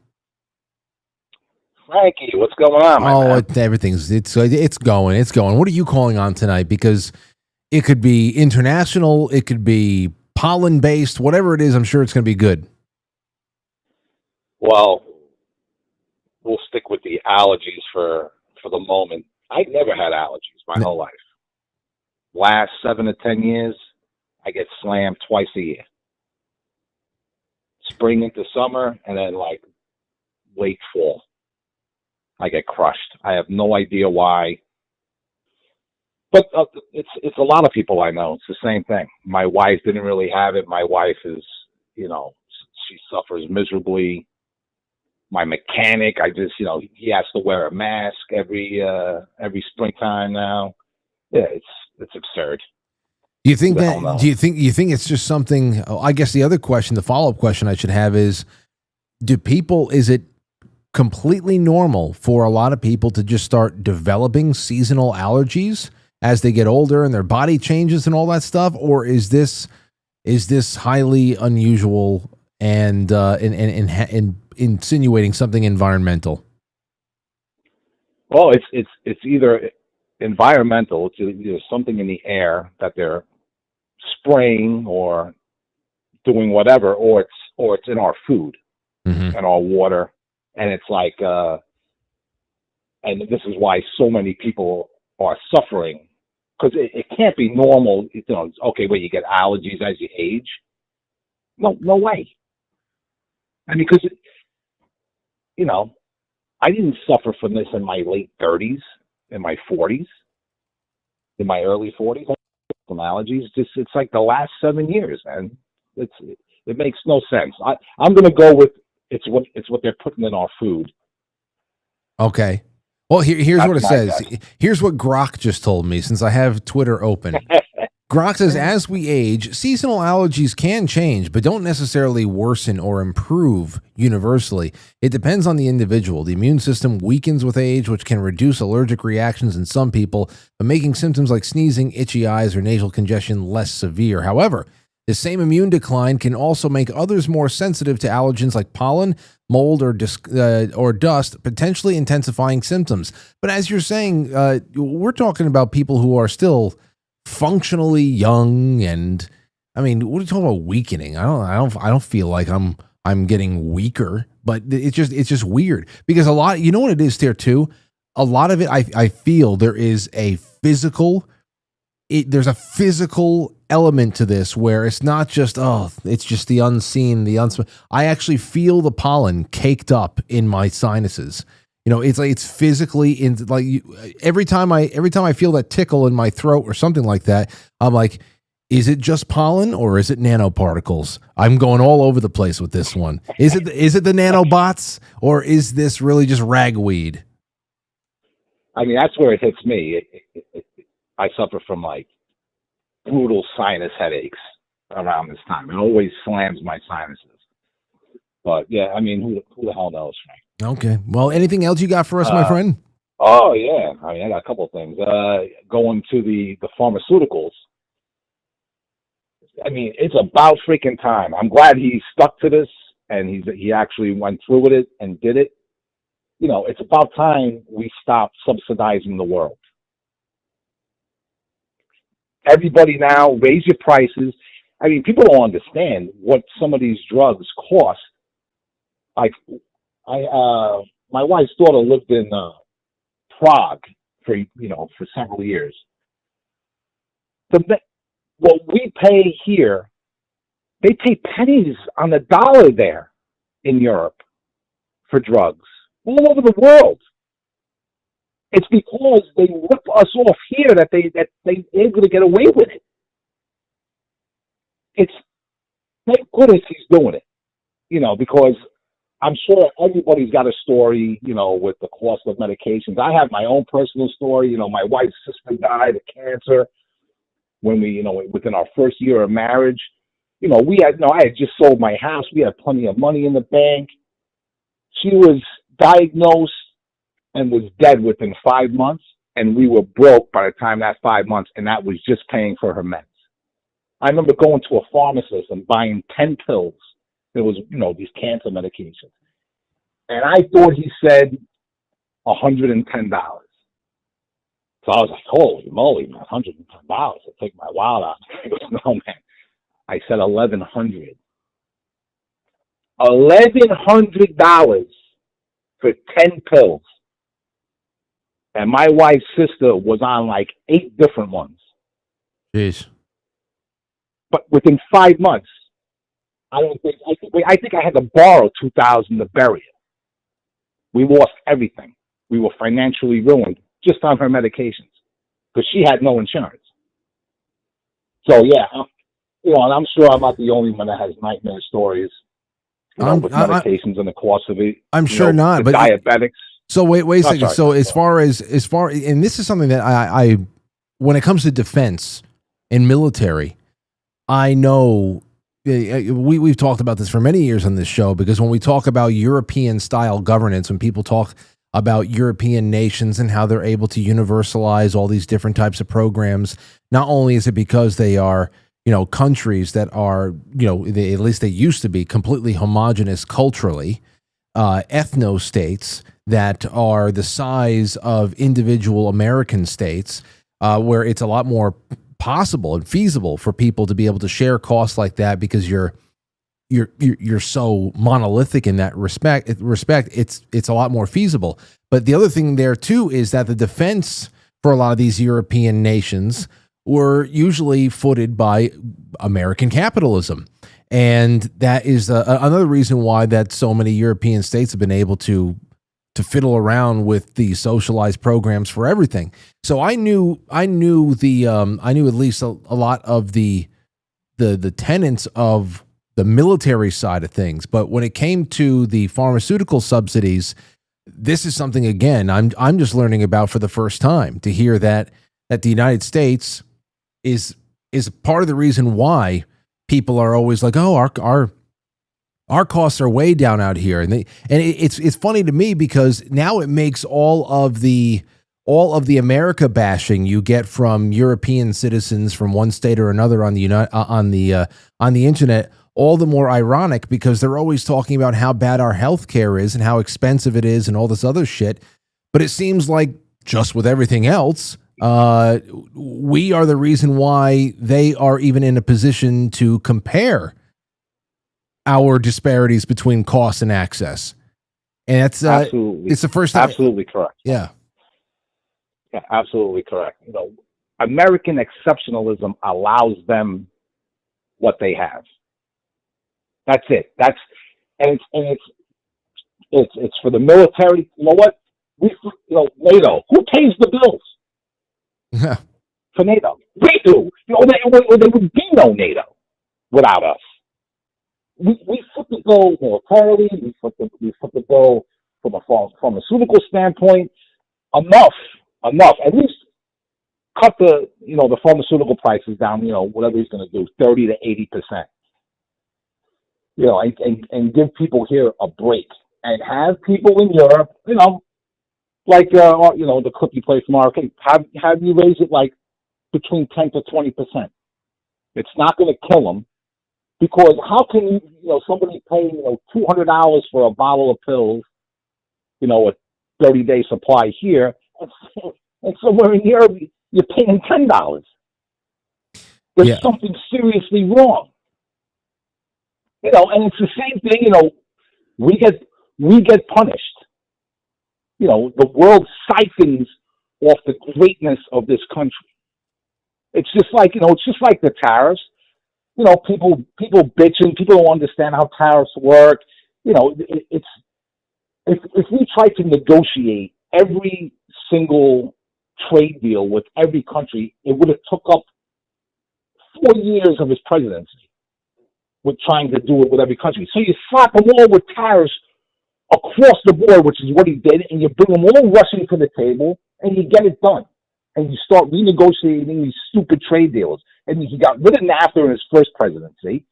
Frankie, what's going on, man? Everything's it's going. What are you calling on tonight? Because it could be international, it could be pollen based, whatever it is. I'm sure it's going to be good. Well, we'll stick with the allergies for the moment. I've never had allergies my whole life. Last 7 to 10 years, I get slammed twice a year. Spring into summer, and then late fall, I get crushed. I have no idea why. But it's a lot of people I know. It's the same thing. My wife didn't really have it. My wife is, she suffers miserably. My mechanic, he has to wear a mask every springtime now. Yeah, it's absurd. Do you think do you think it's just something? I guess the other question, the follow-up question I should have is, is it completely normal for a lot of people to just start developing seasonal allergies as they get older and their body changes and all that stuff? Or is this highly unusual and insinuating something environmental? Well, it's either environmental, it's either something in the air that they're spraying or doing whatever, or it's in our food and our water, and it's and this is why so many people are suffering, because it can't be normal. Okay, wait, you get allergies as you age? No way. I mean, because I didn't suffer from this in my late 30s, in my 40s, in my early 40s. From allergies, it's like the last 7 years, man. It makes no sense. I'm going to go with it's what they're putting in our food. Okay. Well, here's what it says. Here's what Grok just told me, since I have Twitter open. Grok says, as we age, seasonal allergies can change, but don't necessarily worsen or improve universally. It depends on the individual. The immune system weakens with age, which can reduce allergic reactions in some people, but making symptoms like sneezing, itchy eyes, or nasal congestion less severe. However, the same immune decline can also make others more sensitive to allergens like pollen, mold, or dust, potentially intensifying symptoms. But as you're saying, we're talking about people who are still functionally young, and I mean, what are you talking about weakening? I don't feel like I'm getting weaker, but it's just weird because a lot, you know what it is there too? A lot of it, I feel there is a physical element to this where it's not just, it's just the unseen, I actually feel the pollen caked up in my sinuses. It's like it's physically every time I feel that tickle in my throat or something like that, I'm like, Is it just pollen or is it nanoparticles? I'm going all over the place with this one. Is it the nanobots or is this really just ragweed? I mean, that's where it hits me. I suffer from like brutal sinus headaches around this time. It always slams my sinuses. But yeah, I mean, who the hell knows, Frank? Okay. Well, anything else you got for us, my friend? Oh yeah. I mean, I got a couple of things. Going to the pharmaceuticals. I mean, it's about freaking time. I'm glad he stuck to this and he actually went through with it and did it. You know, it's about time we stop subsidizing the world. Everybody now raise your prices. I mean, people don't understand what some of these drugs cost. Like, my wife's daughter lived in Prague for several years. What we pay here, they pay pennies on the dollar there in Europe for drugs all over the world. It's because they rip us off here that they're able to get away with it. It's thank goodness he's doing it, because I'm sure everybody's got a story, with the cost of medications. I have my own personal story. My wife's sister died of cancer when we, within our first year of marriage. I had just sold my house. We had plenty of money in the bank. She was diagnosed and was dead within 5 months, and we were broke by the time that 5 months, and that was just paying for her meds. I remember going to a pharmacist and buying 10 pills. It was, these cancer medications. And I thought he said $110. So I was like, holy moly, man, $110. I'll take my wallet out. He goes, no, man. I said $1,100. $1,100 for 10 pills. And my wife's sister was on like 8 different ones. Jeez. But within 5 months, I think I had to borrow $2,000 to bury it. We lost everything. We were financially ruined just on her medications because she had no insurance. So yeah, and I'm sure I'm not the only one that has nightmare stories with medications and the cost of it. I'm sure not, but diabetics. So wait a second. So as far as and this is something that I when it comes to defense and military, I know we've talked about this for many years on this show, because when we talk about European style governance, when people talk about European nations and how they're able to universalize all these different types of programs, not only is it because they are, countries that are, at least they used to be completely homogenous culturally, ethno states that are the size of individual American states, where it's a lot more possible and feasible for people to be able to share costs like that, because you're so monolithic in that respect. It's a lot more feasible. But the other thing there too is that the defense for a lot of these European nations were usually footed by American capitalism, and that is another reason why that so many European states have been able to fiddle around with the socialized programs for everything. So I knew at least a lot of the tenets of the military side of things. But when it came to the pharmaceutical subsidies, this is something, again, I'm just learning about for the first time, to hear that the United States is part of the reason why people are always like, oh, our costs are way down out here. And it's funny to me, because now it makes all of the America bashing you get from European citizens from one state or another on the internet all the more ironic, because they're always talking about how bad our healthcare is and how expensive it is and all this other shit. But it seems like, just with everything else, we are the reason why they are even in a position to compare our disparities between cost and access. And that's absolutely, it's the first time. Absolutely correct. Yeah, absolutely correct. American exceptionalism allows them what they have. That's it. It's for the military. You know what? NATO. Who pays the bills for NATO? We do. There would be no NATO without us. We flip the goal militarily. We flip the goal from a pharmaceutical standpoint. Enough. At least cut the pharmaceutical prices down. Whatever he's going to do, 30 to 80%. And give people here a break, and have people in Europe, like the clip you play from RFK, have you raise it like between 10 to 20%. It's not going to kill them, because how can somebody pay $200 for a bottle of pills, a 30-day supply here, and somewhere in Europe you're paying $10. There's something seriously wrong. And it's the same thing. We get punished. The world siphons off the greatness of this country. It's just like the tariffs. People bitching. People don't understand how tariffs work. It's if we tried to negotiate every single trade deal with every country, it would have took up 4 years of his presidency with trying to do it with every country. So you slap them all with tariffs across the board, which is what he did, and you bring them all rushing to the table, and you get it done. And you start renegotiating these stupid trade deals. And he got rid of NAFTA in his first presidency.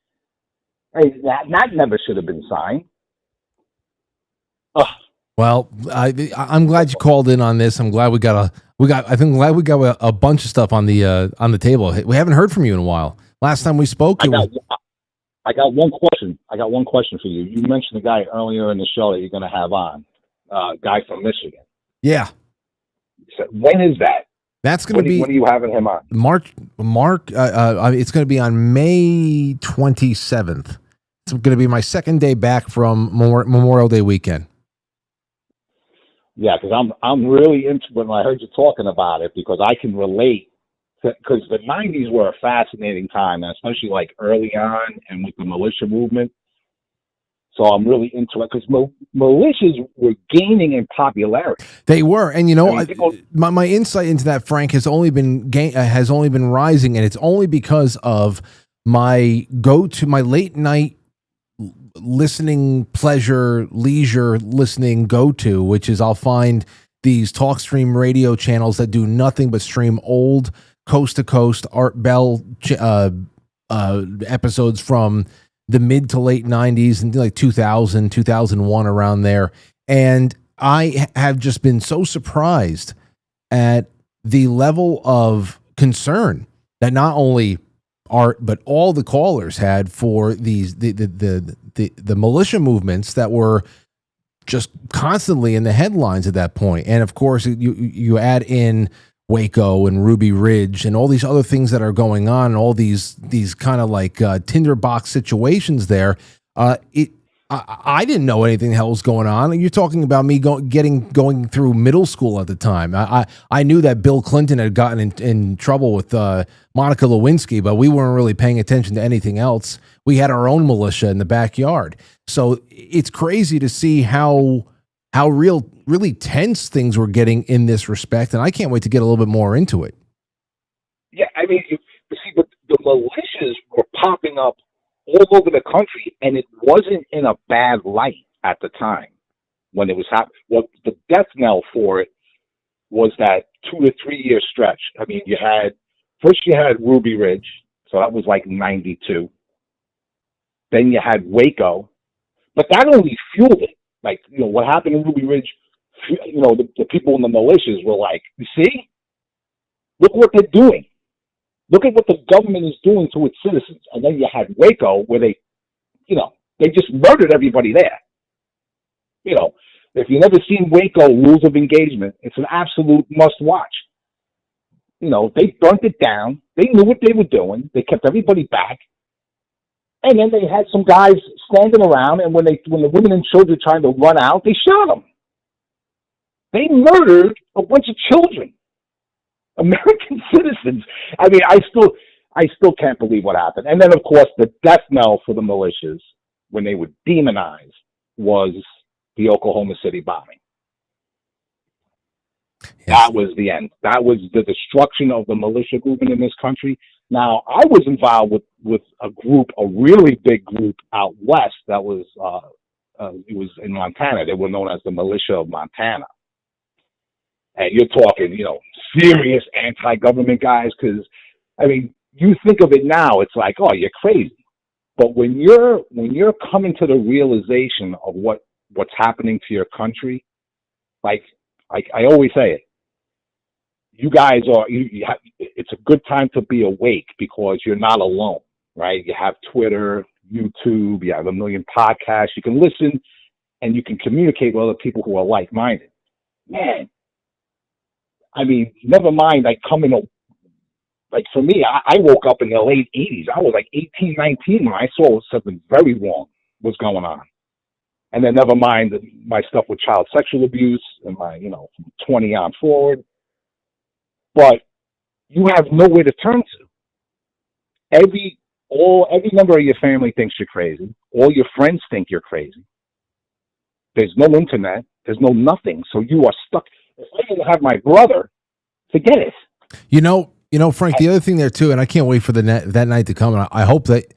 And that never should have been signed. Ugh. Well, I'm glad you called in on this. I'm glad we got a bunch of stuff on the table. We haven't heard from you in a while. Last time we spoke, I got one question. For you. You mentioned a guy earlier in the show that you're going to have on, guy from Michigan. Yeah. So when is that? That's going to be. When are you having him on? Mark. It's going to be on May 27th. It's going to be my second day back from Memorial Day weekend. Yeah, because I'm really into when I heard you talking about it, because I can relate. Because the 90s were a fascinating time, especially like early on and with the militia movement. So I'm really into it, because militias were gaining in popularity. They were, and my insight into that, Frank, has only been rising, and it's only because of my late night listening leisure listening go-to, which is I'll find these TalkStream radio channels that do nothing but stream old coast to coast Art Bell episodes from the mid to late 90s and like 2000, 2001, around there. And I have just been so surprised at the level of concern that not only Art, but all the callers had for the militia movements that were just constantly in the headlines at that point. And of course, you add in Waco and Ruby Ridge and all these other things that are going on, and all these kind of like tinderbox situations there. I didn't know anything the hell was going on. You're talking about me going through middle school at the time. I knew that Bill Clinton had gotten in trouble with Monica Lewinsky, but we weren't really paying attention to anything else. We had our own militia in the backyard. So it's crazy to see how really tense things were getting in this respect, and I can't wait to get a little bit more into it. Yeah, I mean, you see, but the militias were popping up all over the country, and it wasn't in a bad light at the time when it was happening. Well, the death knell for it was that 2 to 3 year stretch. I mean, you had Ruby Ridge, so that was like 92. Then you had Waco, but that only fueled it. Like, what happened in Ruby Ridge, the people in the militias were like, you see? Look what they're doing. Look at what the government is doing to its citizens. And then you had Waco, where they just murdered everybody there. If you've never seen Waco, Rules of Engagement, it's an absolute must-watch. They burnt it down. They knew what they were doing. They kept everybody back. And then they had some guys standing around, and when the women and children tried to run out, they shot them. They murdered a bunch of children, American citizens. I mean, I still can't believe what happened. And then, of course, the death knell for the militias, when they were demonized, was the Oklahoma City bombing. Yes. That was the end. That was the destruction of the militia movement in this country. Now, I was involved with a group, a really big group out west that was, it was in Montana. They were known as the Militia of Montana. And you're talking, you know, serious anti-government guys, because, I mean, you think of it now, it's like, oh, you're crazy. But when you're coming to the realization of what's happening to your country, like I always say it, you guys are, it's a good time to be awake because you're not alone, right? You have Twitter, YouTube, you have a million podcasts, you can listen and you can communicate with other people who are like-minded. Man, I mean, never mind, like coming, like for me, I woke up in the late 80s. I was like 18, 19 when I saw something very wrong was going on. And then never mind my stuff with child sexual abuse and my, you know, from 20 on forward. But you have nowhere to turn to. Every member of your family thinks you're crazy. All your friends think you're crazy. There's no internet. There's no nothing. So you are stuck. If I didn't have my brother, forget it. You know, Frank. The other thing there too, and I can't wait for that night to come. And I hope that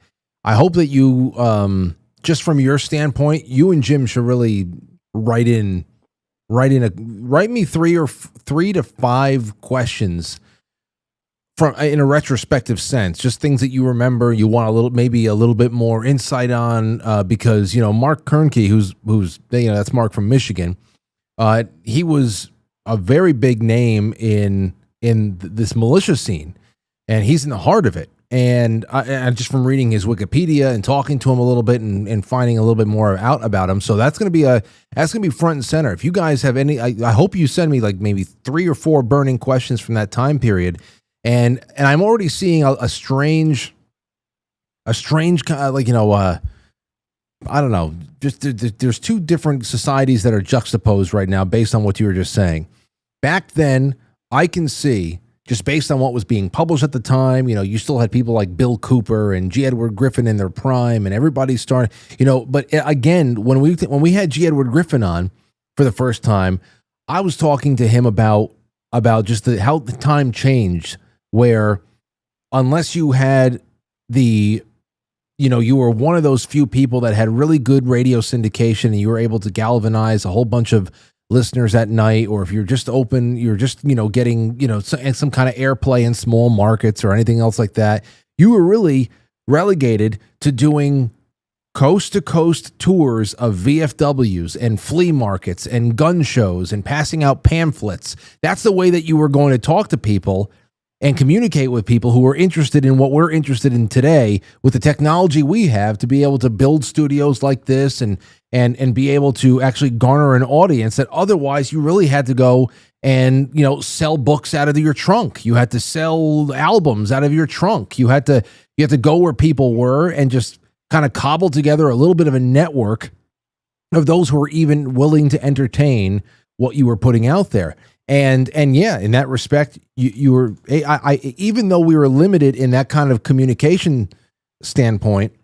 you, just from your standpoint, you and Jim should really write me 3 to 5 questions from in a retrospective sense, just things that you remember, you want maybe a little bit more insight on, because, you know, Mark Kernke, who's, you know, that's Mark from Michigan. He was a very big name in this militia scene, and he's in the heart of it. And I just from reading his Wikipedia and talking to him a little bit and finding a little bit more out about him. So that's going to be front and center. If you guys have any, I hope you send me like maybe 3 or 4 burning questions from that time period. And I'm already seeing a strange like, you know, I don't know, just there's 2 different societies that are juxtaposed right now based on what you were just saying. Back then, I can see, just based on what was being published at the time, you know, you still had people like Bill Cooper and G. Edward Griffin in their prime, and everybody started, you know. But again, when we had G. Edward Griffin on for the first time, I was talking to him about just how the time changed, where unless you had you were one of those few people that had really good radio syndication and you were able to galvanize a whole bunch of listeners at night, or if you're just open, you're just, you know, getting, you know, some kind of airplay in small markets or anything else like that, you were really relegated to doing coast to coast tours of VFWs and flea markets and gun shows and passing out pamphlets. That's the way that you were going to talk to people and communicate with people who are interested in what we're interested in today with the technology we have to be able to build studios like this and be able to actually garner an audience that otherwise you really had to go and, you know, sell books out of your trunk. You had to sell albums out of your trunk. You had to go where people were and just kind of cobble together a little bit of a network of those who were even willing to entertain what you were putting out there. And yeah, in that respect, you were, even though we were limited in that kind of communication standpoint,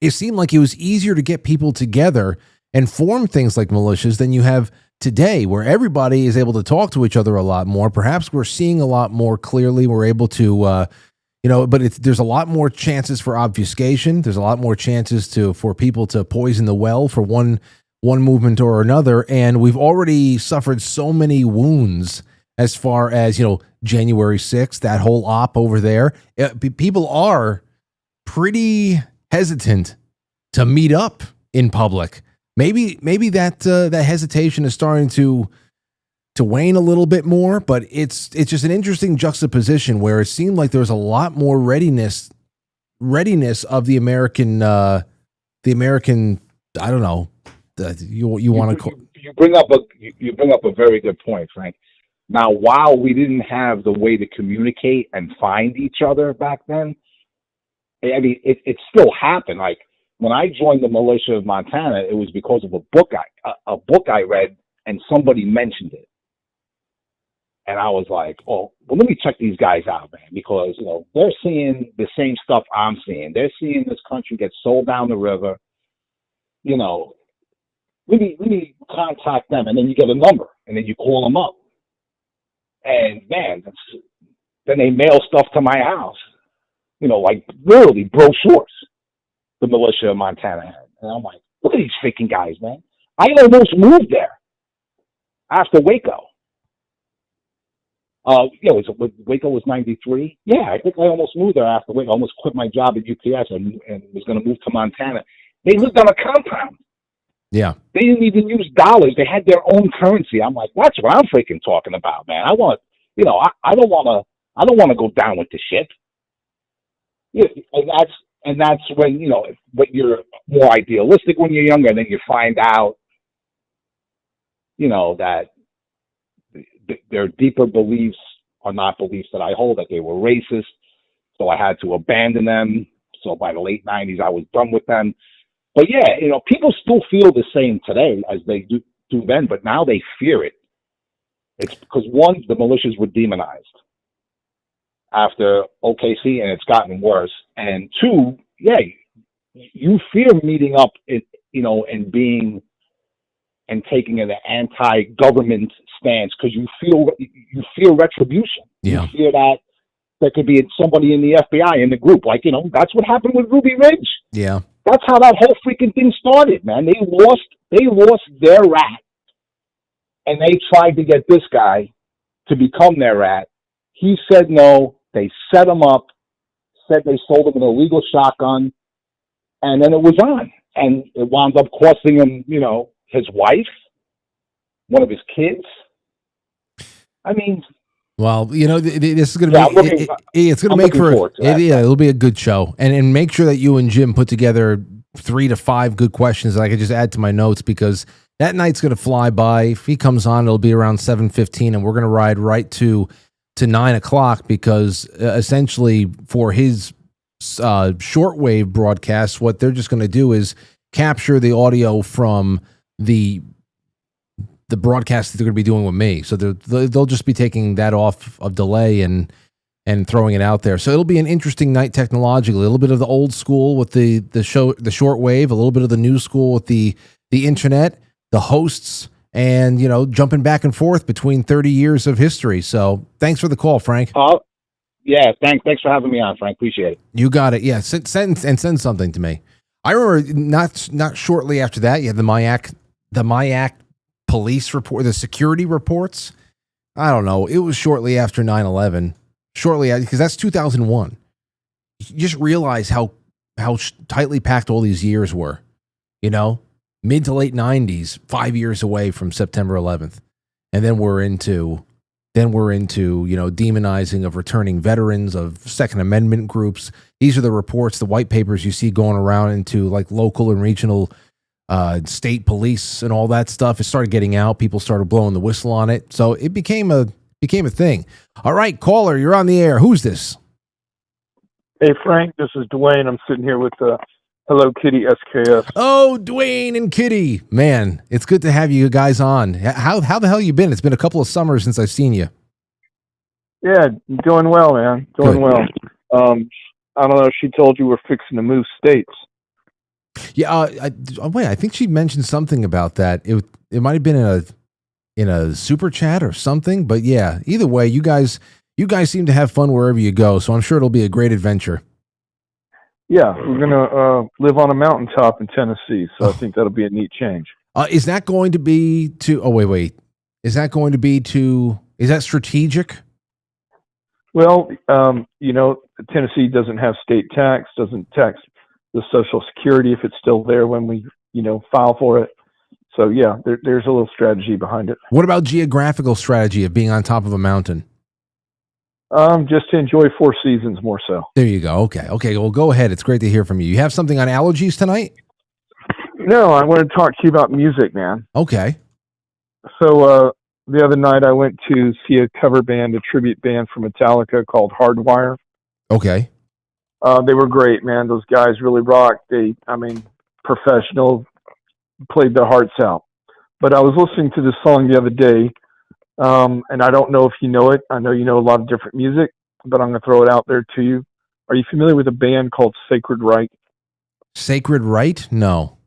it seemed like it was easier to get people together and form things like militias than you have today, where everybody is able to talk to each other a lot more. Perhaps we're seeing a lot more clearly. We're able to, but there's a lot more chances for obfuscation. There's a lot more chances for people to poison the well for one movement or another. And we've already suffered so many wounds as far as, you know, January 6th, that whole op over there. People are pretty hesitant to meet up in public. Maybe that hesitation is starting to wane a little bit more, but it's just an interesting juxtaposition where it seemed like there was a lot more readiness of the American, I don't know, you want to. You bring up a very good point, Frank. Now, while we didn't have the way to communicate and find each other back then, I mean, it still happened. Like when I joined the militia of Montana, it was because of a book I read, and somebody mentioned it, and I was like, "Oh, well, let me check these guys out, man," because you know they're seeing the same stuff I'm seeing. They're seeing this country get sold down the river. You know, let me contact them, and then you get a number, and then you call them up. And man, then they mail stuff to my house, like literally brochures the militia of Montana had. And I'm like, look at these freaking guys, man. I almost moved there after Waco. Waco was 93. Yeah, I think I almost moved there after Waco. I almost quit my job at UPS and was going to move to Montana. They lived on a compound. Yeah. They didn't even use dollars. They had their own currency. I'm like, that's what I'm freaking talking about, man. I want, I don't want to go down with the ship. Yeah, and that's when, when you're more idealistic when you're younger, and then you find out, that their deeper beliefs are not beliefs that I hold, that they were racist. So I had to abandon them. So by the late 90s, I was done with them. But yeah, people still feel the same today as they do then, but now they fear it. It's because, one, the militias were demonized after OKC, and it's gotten worse. And two, yeah, you fear meeting up, and being and taking an anti-government stance because you fear retribution. Yeah. You fear that there could be somebody in the FBI in the group. Like, that's what happened with Ruby Ridge. Yeah. That's how that whole freaking thing started, man. They lost their rat, and they tried to get this guy to become their rat. He said no. They set him up, said they sold him an illegal shotgun, and then it was on. And it wound up costing him, his wife, one of his kids. I mean, well, this is going to be, it's going to make for, it'll be a good show. And make sure that you and Jim put together 3 to 5 good questions that I could just add to my notes, because that night's going to fly by. If he comes on, it'll be around 7:15, and we're going to ride right to 9 o'clock, because essentially for his shortwave broadcast, what they're just going to do is capture the audio from the broadcast that they're going to be doing with me. So they'll just be taking that off of delay and throwing it out there. So it'll be an interesting night technologically. A little bit of the old school with the shortwave, a little bit of the new school with the internet, the hosts, and jumping back and forth between 30 years of history. So thanks for the call, Frank. Yeah, thanks for having me on, Frank. Appreciate it. You got it. Yeah, send something to me. I remember not shortly after that, you had the Mayak police report, the security reports. I don't know. It was shortly after 9/11. Because that's 2001. You just realize how tightly packed all these years were. Mid to late 90s, 5 years away from September 11th. And then we're into demonizing of returning veterans, of Second Amendment groups. These are the reports, the white papers you see going around into like local and regional state police and all that stuff. It started getting out. People started blowing the whistle on it. So it became a thing. All right, caller, you're on the air. Who's this? Hey, Frank, this is Dwayne. I'm sitting here with Hello Kitty SKS. Oh, Dwayne and Kitty. Man, it's good to have you guys on. How the hell you been? It's been a couple of summers since I've seen you. Yeah, doing well, man. Doing well. I don't know if she told you we're fixing to move states. Yeah, I think she mentioned something about that. It might have been in a super chat or something, but yeah, either way, you guys seem to have fun wherever you go, so I'm sure it'll be a great adventure. Yeah, we're going to live on a mountaintop in Tennessee, so I think that'll be a neat change. Is that going to be to... Oh, wait. Is that going to be to... Is that strategic? Well, Tennessee doesn't have state tax, doesn't tax the Social Security if it's still there when we, file for it. So, yeah, there's a little strategy behind it. What about geographical strategy of being on top of a mountain? Just to enjoy 4 seasons more so. There you go. Okay. Well, go ahead. It's great to hear from you. You have something on allergies tonight? No, I want to talk to you about music, man. Okay. So the other night I went to see a cover band, a tribute band from Metallica called Hardwire. Okay. They were great, man. Those guys really rocked. Professional, played their hearts out. But I was listening to this song the other day, and I don't know if you know it. I know you know a lot of different music, but I'm going to throw it out there to you. Are you familiar with a band called Sacred Reich? Sacred Reich? No.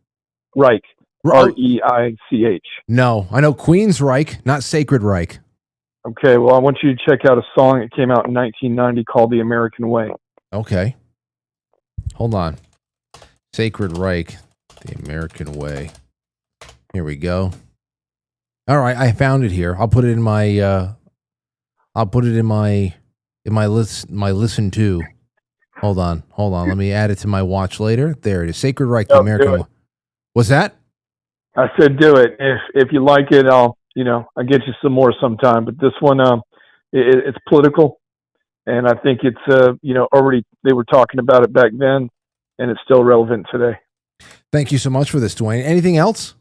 Reich. R-E-I-C-H. No. I know Queen's Reich, not Sacred Reich. Okay, well, I want you to check out a song that came out in 1990 called The American Way. Okay. Hold on. Sacred Reich, The American Way. Here we go. All right, I found it here. I'll put it in my listen to. Hold on. Let me add it to my watch later. There it is. Sacred Reich, The American Way. What's that? I said do it. If you like it, I'll get you some more sometime. But this one, it's political, and I think it's already they were talking about it back then, and it's still relevant today. Thank you so much for this, Dwayne. Anything else?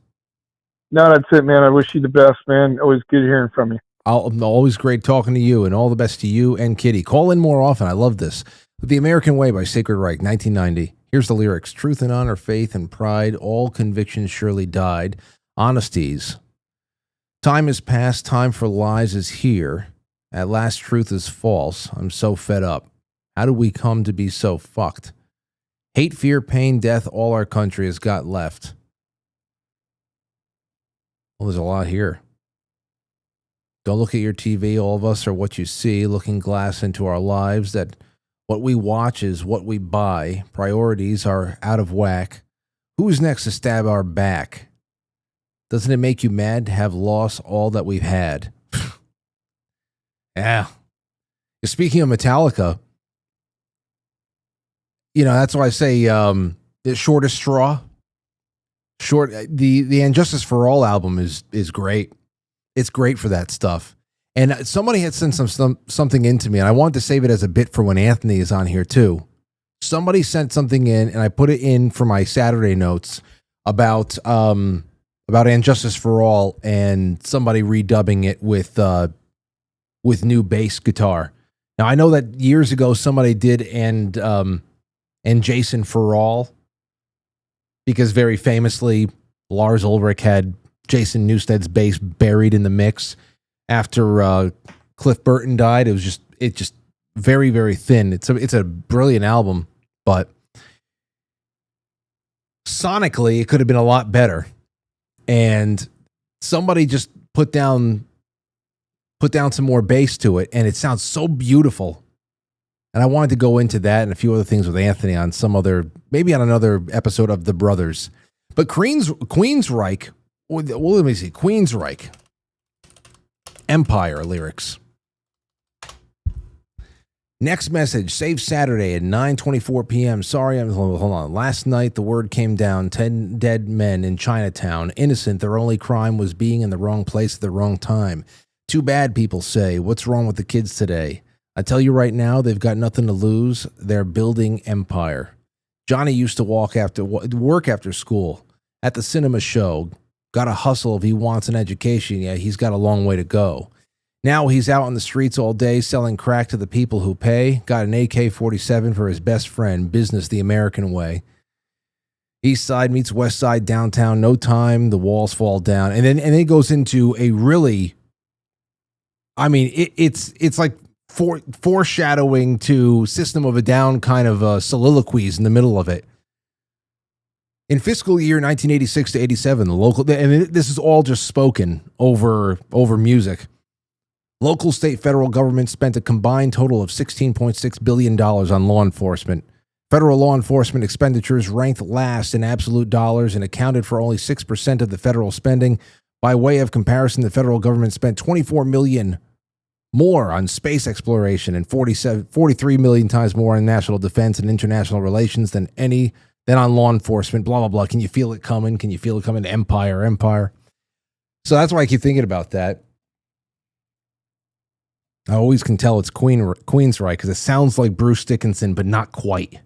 No, that's it, man. I wish you the best, man. Always good hearing from you. Always great talking to you, and all the best to you and Kitty. Call in more often. I love this. The American Way by Sacred Reich, 1990. Here's the lyrics. Truth and honor, faith and pride, all convictions surely died. Honesties. Time is past, time for lies is here. At last truth is false. I'm so fed up. How do we come to be so fucked? Hate, fear, pain, death, all our country has got left. Well, there's a lot here. Don't look at your TV, all of us, or what you see, looking glass into our lives, that what we watch is what we buy. Priorities are out of whack. Who's next to stab our back? Doesn't it make you mad to have lost all that we've had? Yeah. Speaking of Metallica, that's why I say the shortest straw. The Injustice for All album is great. It's great for that stuff. And somebody had sent something in to me, and I wanted to save it as a bit for when Anthony is on here too. Somebody sent something in, and I put it in for my Saturday notes about Injustice for All, and somebody redubbing it with new bass guitar. Now I know that years ago somebody did and Jason for All, because very famously Lars Ulrich had Jason Newsted's bass buried in the mix after Cliff Burton died. It just very, very thin. It's a brilliant album, but sonically it could have been a lot better. And somebody just put down some more bass to it, and it sounds so beautiful. And I wanted to go into that and a few other things with Anthony on maybe on another episode of The Brothers. But Queensryche, well, let me see. Queensryche. Empire lyrics. Next message. Save Saturday at 9:24 p.m. Sorry, hold on. Last night, the word came down. 10 dead men in Chinatown. Innocent. Their only crime was being in the wrong place at the wrong time. Too bad, people say. What's wrong with the kids today? I tell you right now, they've got nothing to lose. They're building empire. Johnny used to work after school at the cinema show. Got to hustle if he wants an education. Yeah, he's got a long way to go. Now he's out on the streets all day selling crack to the people who pay. Got an AK-47 for his best friend. Business the American way. East side meets west side downtown. No time. The walls fall down. And then it goes into a really, it's like foreshadowing to System of a Down kind of soliloquies in the middle of it. In fiscal year 1986 to 87, the local, and this is all just spoken over music. Local, state, federal government spent a combined total of $16.6 billion on law enforcement. Federal law enforcement expenditures ranked last in absolute dollars and accounted for only 6% of the federal spending. By way of comparison, the federal government spent $24 million more on space exploration and 43 million times more on national defense and international relations than on law enforcement, blah, blah, blah. Can you feel it coming? Can you feel it coming? Empire. So that's why I keep thinking about that. I always can tell it's Queensryche because it sounds like Bruce Dickinson, but not quite.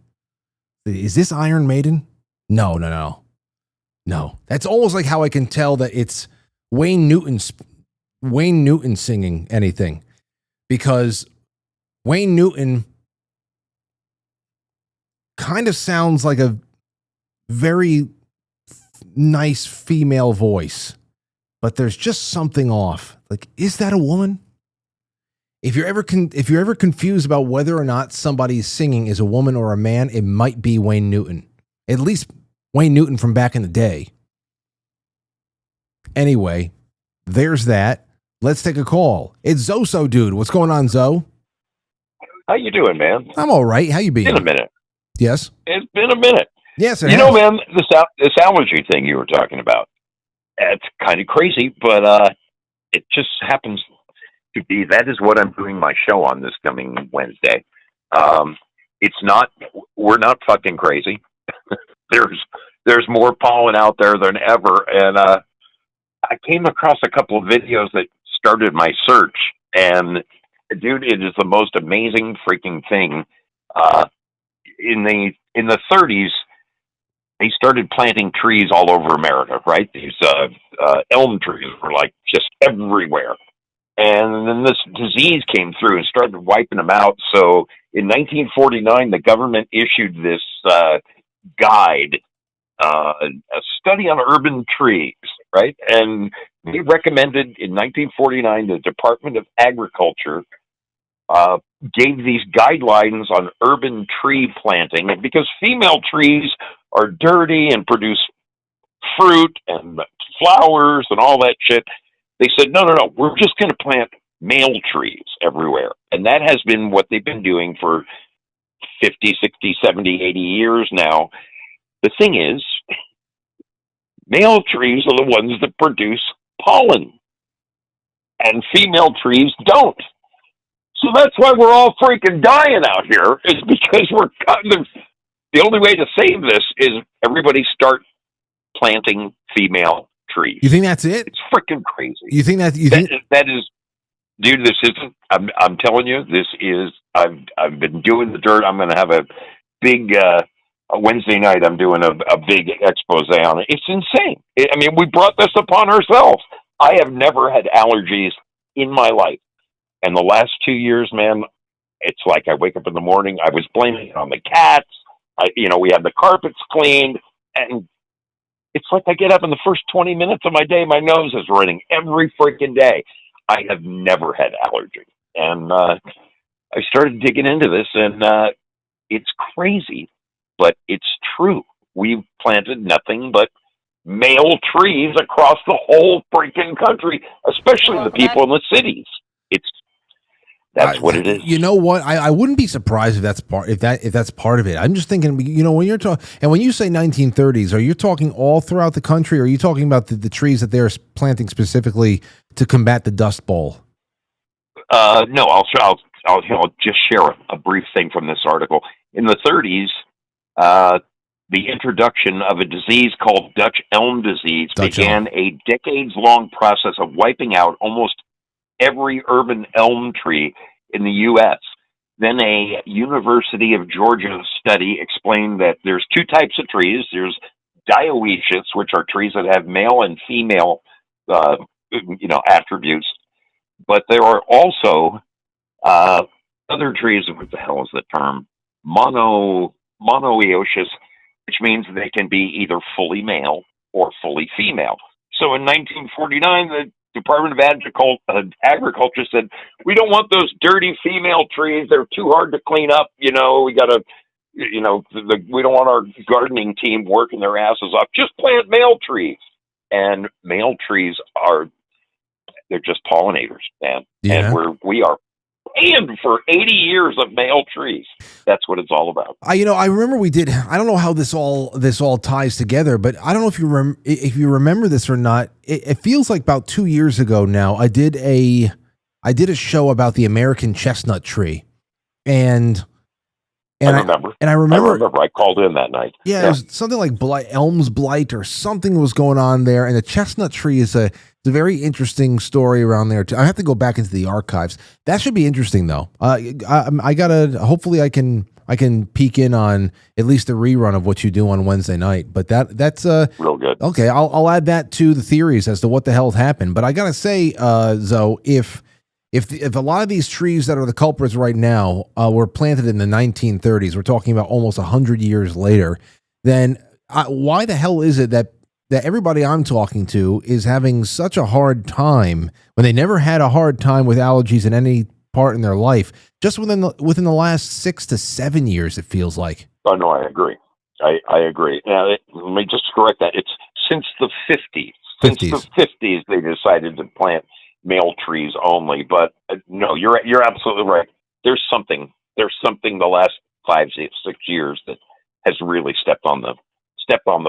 Is this Iron Maiden? No. That's almost like how I can tell that it's Wayne Newton singing anything, because Wayne Newton kind of sounds like a very nice female voice, but there's just something off. Like, is that a woman? If you're ever confused about whether or not somebody singing is a woman or a man, it might be Wayne Newton. At least Wayne Newton from back in the day. Anyway, there's that. Let's take a call. It's Zoso, dude. What's going on, Zo? How you doing, man? I'm all right. How you been? It's been a minute. Yes. It's been a minute. Yes, it you has. know, man, this allergy thing you were talking about, it's kind of crazy, but it just happens to be that is what I'm doing my show on this coming Wednesday. We're not fucking crazy. There's more pollen out there than ever, and I came across a couple of videos that started my search, and dude, it is the most amazing freaking thing. In the 30s, they started planting trees all over America, right? These elm trees were like just everywhere. And then this disease came through and started wiping them out. So in 1949, the government issued this guide, a study on urban trees, right? And they recommended in 1949, the Department of Agriculture gave these guidelines on urban tree planting. And because female trees are dirty and produce fruit and flowers and all that shit, they said, no, we're just going to plant male trees everywhere. And that has been what they've been doing for 50, 60, 70, 80 years now. The thing is, male trees are the ones that produce pollen, and female trees don't. So that's why we're all freaking dying out here, is because we're cutting the only way to save this is everybody start planting female trees. You think that's it? It's freaking crazy. You think that is, dude, this isn't, I'm telling you, this is, I've been doing the dirt. I'm going to have a big, Wednesday night, I'm doing a big expose on it. It's insane. I mean, we brought this upon ourselves. I have never had allergies in my life. And the last 2 years, man, it's like I wake up in the morning, I was blaming it on the cats. We had the carpets cleaned, and it's like I get up in the first 20 minutes of my day, my nose is running every freaking day. I have never had allergy. And I started digging into this, and it's crazy, but it's true. We've planted nothing but male trees across the whole freaking country, especially the people in the cities. That's what it is. You know what? I wouldn't be surprised if that's part of it. I'm just thinking, when you're talking, and when you say 1930s, are you talking all throughout the country, or are you talking about the trees that they're planting specifically to combat the Dust Bowl? No, I'll just share a brief thing from this article. In the 30s, the introduction of a disease called Dutch elm disease began a decades-long process of wiping out almost every urban elm tree in the U.S. Then a University of Georgia study explained that there's two types of trees. There's dioecious, which are trees that have male and female, attributes. But there are also other trees. What the hell is the term? Monoecious, which means they can be either fully male or fully female. So in 1949, the Department of Agriculture said, we don't want those dirty female trees. They're too hard to clean up. We got to, we don't want our gardening team working their asses off. Just plant male trees. And male trees they're just pollinators, man. Yeah. And we are paying for 80 years of male trees. That's what it's all about. I remember we did. I don't know how this all ties together, but I don't know if you remember this or not. It feels like about 2 years ago now. I did a show about the American chestnut tree, and I remember. I called in that night. Yeah, it was something like Elm's blight or something was going on there, and the chestnut tree is a very interesting story around there too. I have to go back into the archives. That should be interesting though. I gotta. Hopefully, I can peek in on at least a rerun of what you do on Wednesday night. But that's real good. Okay, I'll add that to the theories as to what the hell happened. But I gotta say, Zoe, if a lot of these trees that are the culprits right now were planted in the 1930s, we're talking about almost 100 years later, then why the hell is it that everybody I'm talking to is having such a hard time when they never had a hard time with allergies in any part in their life, just within the last 6 to 7 years, it feels like? Oh, no, I agree. I agree. Now, let me just correct that. It's since the 50s. Since the 50s, they decided to plant male trees only. But no, you're absolutely right. There's something the last 5-6 years that has really stepped on the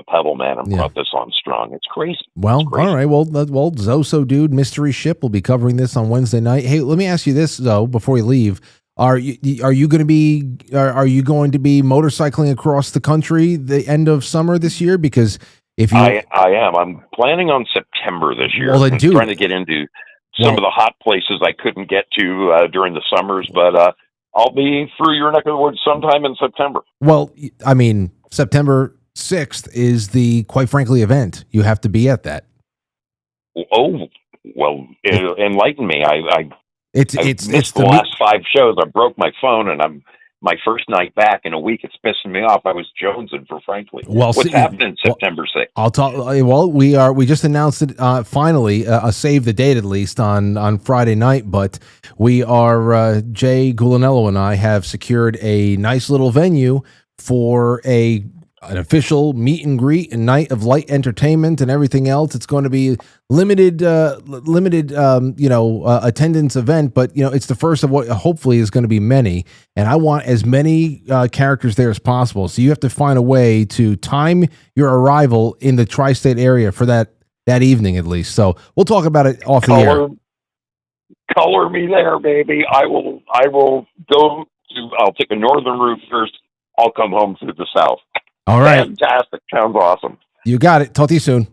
pedal, man, and brought this on strong. It's crazy. Well, it's crazy. All right. Well, Zoso Dude Mystery Ship will be covering this on Wednesday night. Hey, let me ask you this though before we leave. Are you going to be motorcycling across the country the end of summer this year? Because if you, I am. I'm planning on September this year. Well, then, I'm dude, trying to get into some of the hot places I couldn't get to during the summers, but I'll be through your neck of the woods sometime in September. Well, I mean, September 6th is the Quite Frankly event. You have to be at that. Oh, well, enlighten me. I It's the last 5 shows. I broke my phone, and my first night back in a week. It's pissing me off. I was jonesing for Frankly. Well, what's happening September 6th? I'll talk. Well, we just announced it finally. Save the date at least on Friday night. But we are Jay Gulanello and I have secured a nice little venue for an official meet and greet and night of light entertainment and everything else. It's going to be limited attendance event, but it's the first of what hopefully is going to be many. And I want as many characters there as possible. So you have to find a way to time your arrival in the tri-state area for that evening at least. So we'll talk about it off the air. Color me there, baby. I will go to. I'll take a northern route first. I'll come home through the south. All right. Fantastic. Sounds awesome. You got it. Talk to you soon.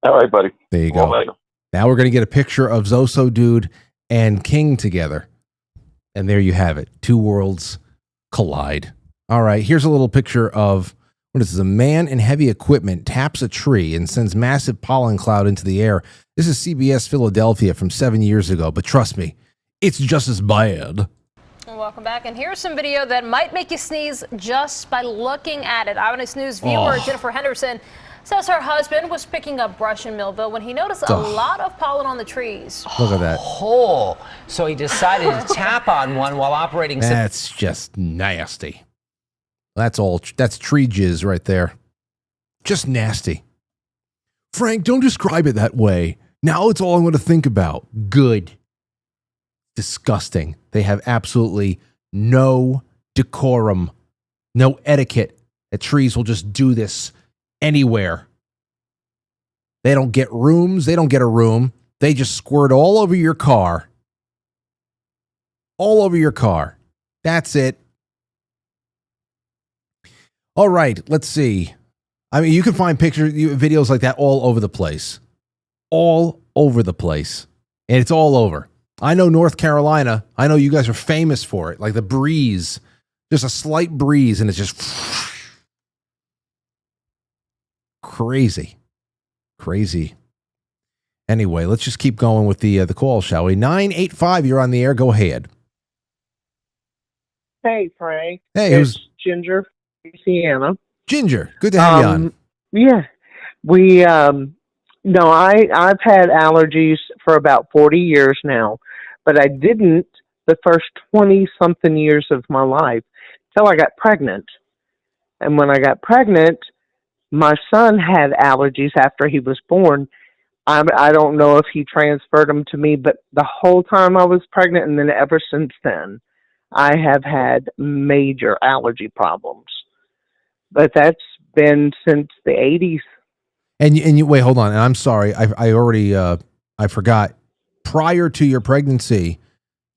All right, buddy. There you go. Later. Now we're going to get a picture of Zoso Dude and King together. And there you have it. Two worlds collide. All right. Here's a little picture of what is this? A man in heavy equipment taps a tree and sends massive pollen cloud into the air. This is CBS Philadelphia from 7 years ago. But trust me, it's just as bad. Welcome back, and here's some video that might make you sneeze just by looking at it. Eyewitness News viewer Jennifer Henderson says her husband was picking up brush in Millville when he noticed a lot of pollen on the trees. Look at that. So he decided to tap on one while operating. That's just nasty. That's tree jizz right there. Just nasty. Frank, don't describe it that way. Now it's all I'm going to think about. Good. Disgusting. They have absolutely no decorum, no etiquette. The trees will just do this anywhere. They don't get rooms. They don't get a room. They just squirt all over your car. All over your car. That's it. All right, let's see. I mean, you can find videos like that all over the place. All over the place. And it's all over. I know North Carolina. I know you guys are famous for it. Like the breeze, just a slight breeze, and it's just crazy. Anyway, let's just keep going with the call, shall we? 985, you're on the air. Go ahead. Hey, Frank. Hey, it's Ginger, Louisiana. Ginger, good to have you on. Yeah, we. No, I've had allergies for about 40 years now. But I didn't the first 20-something years of my life till I got pregnant. And when I got pregnant, my son had allergies after he was born. I don't know if he transferred them to me, but the whole time I was pregnant and then ever since then, I have had major allergy problems. But that's been since the 80s. And you wait, hold on. And I'm sorry. I already I forgot. Prior to your pregnancy,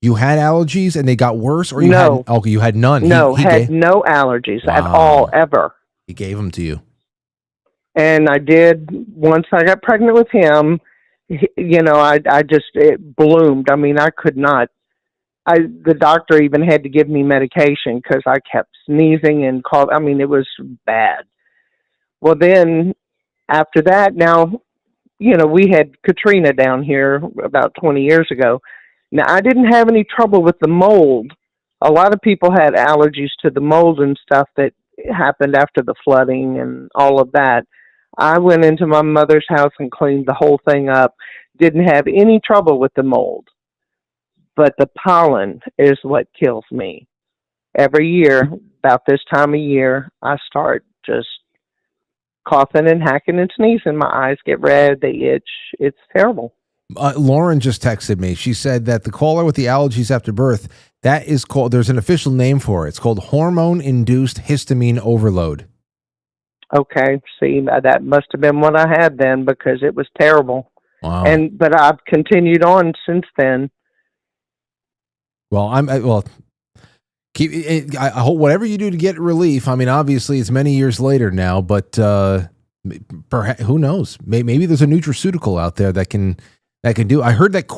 you had allergies and they got worse, or you had none. No, had no allergies at all ever. He gave them to you. And I did once I got pregnant with him. It bloomed. I mean, I could not. The doctor even had to give me medication because I kept sneezing and cough. I mean, it was bad. Well, then after that, now. We had Katrina down here about 20 years ago. Now, I didn't have any trouble with the mold. A lot of people had allergies to the mold and stuff that happened after the flooding and all of that. I went into my mother's house and cleaned the whole thing up. Didn't have any trouble with the mold. But the pollen is what kills me. Every year, about this time of year, I start just coughing and hacking and sneezing. My eyes get red. They itch. It's terrible. Lauren just texted me. She said that the caller with the allergies after birth, that is called, there's an official name for it. It's called hormone-induced histamine overload. Okay, see, that must have been what I had then, because it was terrible. Wow. But I've continued on since then. Well, I hope whatever you do to get relief. I mean, obviously it's many years later now, but perhaps, who knows? Maybe there's a nutraceutical out there that can do. I heard that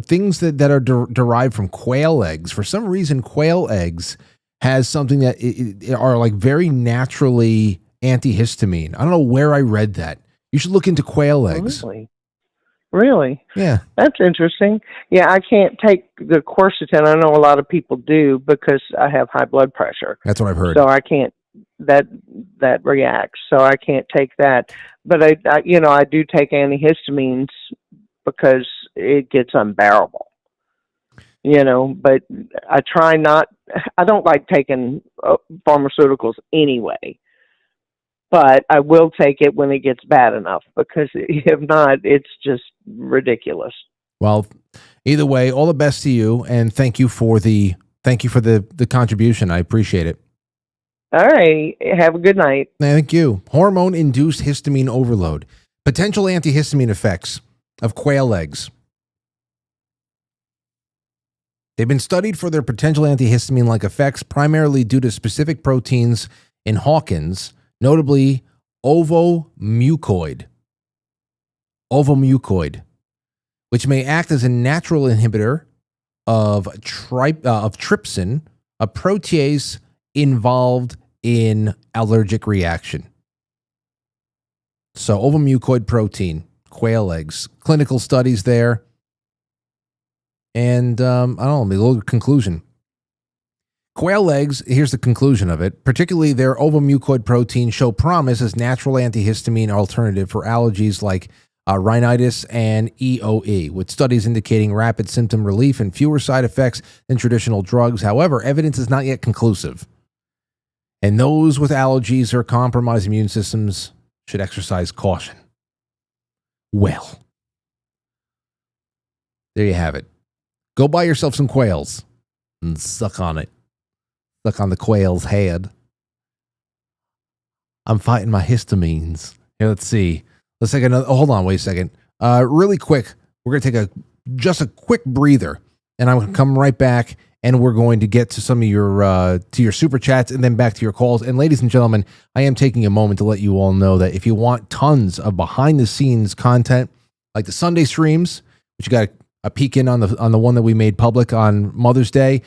things that are derived from quail eggs, for some reason, quail eggs has something that are like very naturally antihistamine. I don't know where I read that. You should look into quail eggs. Really? Yeah. That's interesting. Yeah, I can't take the quercetin. I know a lot of people do because I have high blood pressure. That's what I've heard. So I can't, that reacts. So I can't take that. But I do take antihistamines because it gets unbearable. But I try not, I don't like taking pharmaceuticals anyway. But I will take it when it gets bad enough, because if not, it's just ridiculous. Well, either way, all the best to you, and thank you for the contribution. I appreciate it. All right. Have a good night. Thank you. Hormone-induced histamine overload. Potential antihistamine effects of quail eggs. They've been studied for their potential antihistamine-like effects, primarily due to specific proteins in Hawkins, notably ovomucoid, which may act as a natural inhibitor of trypsin, a protease involved in allergic reaction. So ovomucoid protein, quail eggs, clinical studies there. And I don't know, maybe a little conclusion. Quail eggs, here's the conclusion of it, particularly their ovomucoid protein, show promise as natural antihistamine alternative for allergies like rhinitis and EOE, with studies indicating rapid symptom relief and fewer side effects than traditional drugs. However, evidence is not yet conclusive. And those with allergies or compromised immune systems should exercise caution. Well, there you have it. Go buy yourself some quails and suck on it. Suck on the quail's head. I'm fighting my histamines. Here, let's see. Let's take another. Oh, hold on, wait a second. Really quick, we're going to take just a quick breather, and I'm going to come right back, and we're going to get to some of your super chats, and then back to your calls. And ladies and gentlemen, I am taking a moment to let you all know that if you want tons of behind the scenes content, like the Sunday streams, which you got a peek in on the one that we made public on Mother's Day,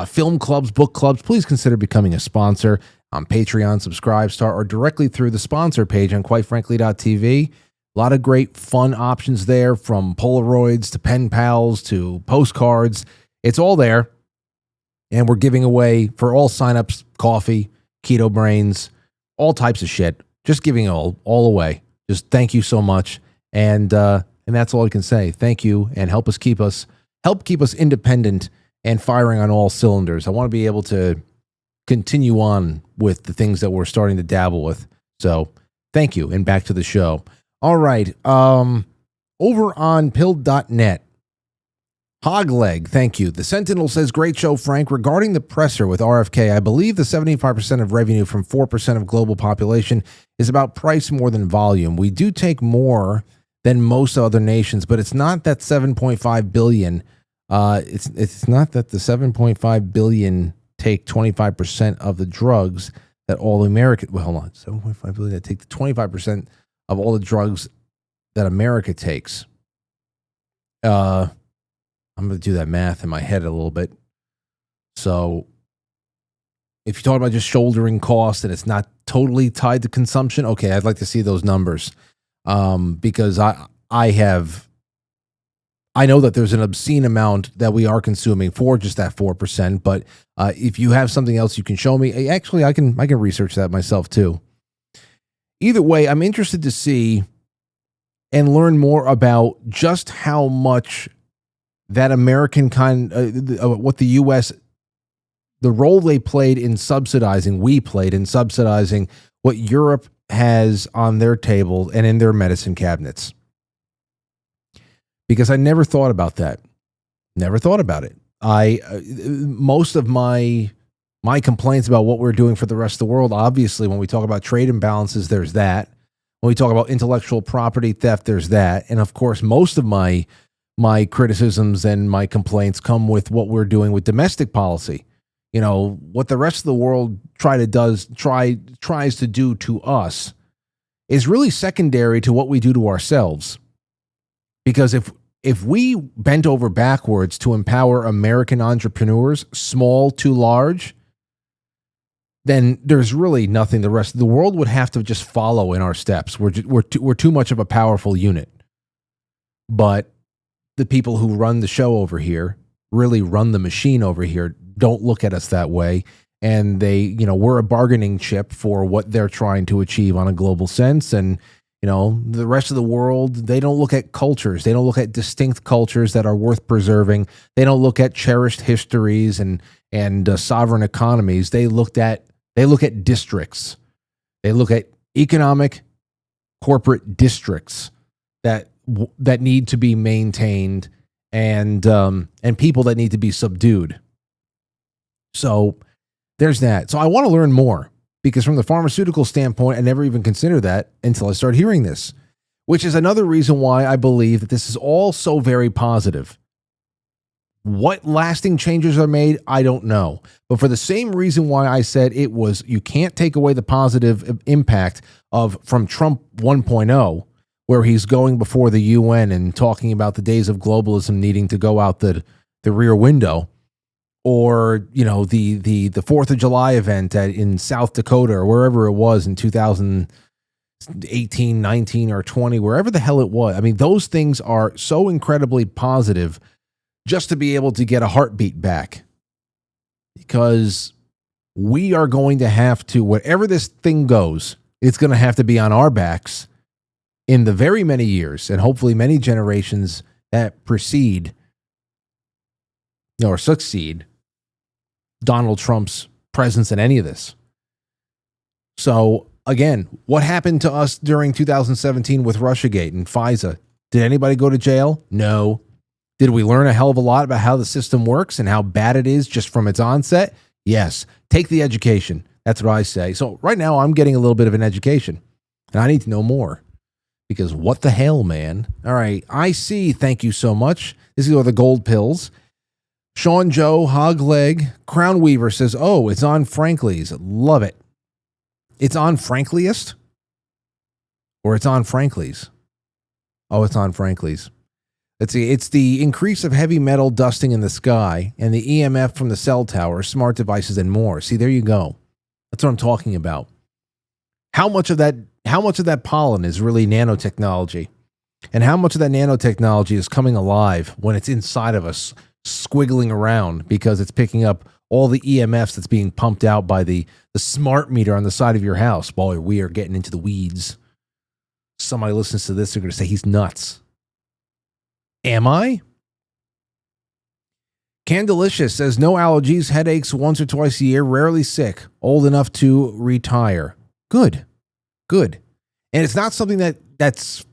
film clubs, book clubs, please consider becoming a sponsor on Patreon, Subscribe Star, or directly through the sponsor page on quitefrankly.tv. A lot of great fun options there, from Polaroids to pen pals to postcards. It's all there. And we're giving away, for all signups, coffee, Keto Brainz, all types of shit. Just giving all away. Just thank you so much. And that's all I can say. Thank you, and help keep us independent and firing on all cylinders. I want to be able to continue on with the things that we're starting to dabble with. So thank you, and back to the show. All right. Over on pill.net, Hogleg, thank you. The Sentinel says, great show, Frank. Regarding the presser with RFK, I believe the 75% of revenue from 4% of global population is about price more than volume. We do take more than most other nations, but it's not that 7.5 billion. It's not that the 7.5 billion take 25% of the drugs that all American. Well, hold on, 7.5 billion that take the 25% of all the drugs that America takes. I'm going to do that math in my head a little bit. So if you're talking about just shouldering costs and it's not totally tied to consumption, okay, I'd like to see those numbers. Because I know that there's an obscene amount that we are consuming for just that 4%. But if you have something else you can show me, actually, I can research that myself too. Either way, I'm interested to see and learn more about just how much that American what the U.S., the role we played in subsidizing what Europe has on their table and in their medicine cabinets. because I never thought about that. Never thought about it. Most of my complaints about what we're doing for the rest of the world, obviously, when we talk about trade imbalances, there's that. When we talk about intellectual property theft, there's that. And of course, most of my criticisms and my complaints come with what we're doing with domestic policy. You know, what the rest of the world tries to do to us is really secondary to what we do to ourselves. Because if we bent over backwards to empower American entrepreneurs, small to large, then there's really nothing the rest of the world would have to just follow in our steps. We're too much of a powerful unit. But the people who run the show over here, really run the machine over here, don't look at us that way. And we're a bargaining chip for what they're trying to achieve on a global sense. And, the rest of the world, they don't look at cultures. They don't look at distinct cultures that are worth preserving. They don't look at cherished histories and sovereign economies. They look at districts. They look at economic corporate districts that need to be maintained and people that need to be subdued. So there's that. So I want to learn more, because from the pharmaceutical standpoint, I never even considered that until I started hearing this, which is another reason why I believe that this is all so very positive. What lasting changes are made, I don't know. But for the same reason why I said you can't take away the positive impact from Trump 1.0, where he's going before the UN and talking about the days of globalism needing to go out the rear window, or the 4th of July event in South Dakota or wherever it was in 2018, 19, or 20, wherever the hell it was. I mean, those things are so incredibly positive just to be able to get a heartbeat back, because we are going to have to, whatever this thing goes, it's going to have to be on our backs in the very many years and hopefully many generations that precede or succeed Donald Trump's presence in any of this. So again, what happened to us during 2017 with Russiagate and FISA? Did anybody go to jail? No. Did we learn a hell of a lot about how the system works and how bad it is just from its onset? Yes. Take the education. That's what I say. So right now I'm getting a little bit of an education, and I need to know more, because what the hell, man? All right. I see. Thank you so much. This is the gold pills. Sean Joe, Hog Leg, Crown Weaver says, oh, it's on Frankly's. Love it. It's on Frankliest? Or it's on Frankly's? Oh, it's on Frankly's. Let's see. It's the increase of heavy metal dusting in the sky and the EMF from the cell tower, smart devices, and more. See, there you go. That's what I'm talking about. How much of that pollen is really nanotechnology? And how much of that nanotechnology is coming alive when it's inside of us, squiggling around, because it's picking up all the EMFs that's being pumped out by the smart meter on the side of your house? Boy, we are getting into the weeds. Somebody listens to this, they're going to say he's nuts. Am I? Candelicious says, no allergies, headaches once or twice a year, rarely sick, old enough to retire. Good. And it's not something that's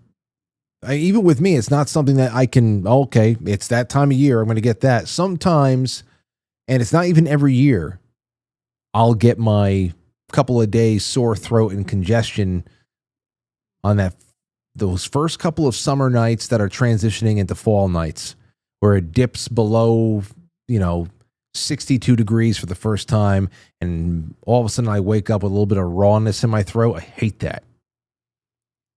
even with me, it's not something that I can, okay, it's that time of year, I'm going to get that. Sometimes, and it's not even every year, I'll get my couple of days sore throat and congestion on those first couple of summer nights that are transitioning into fall nights, where it dips below, 62 degrees for the first time, and all of a sudden I wake up with a little bit of rawness in my throat. I hate that.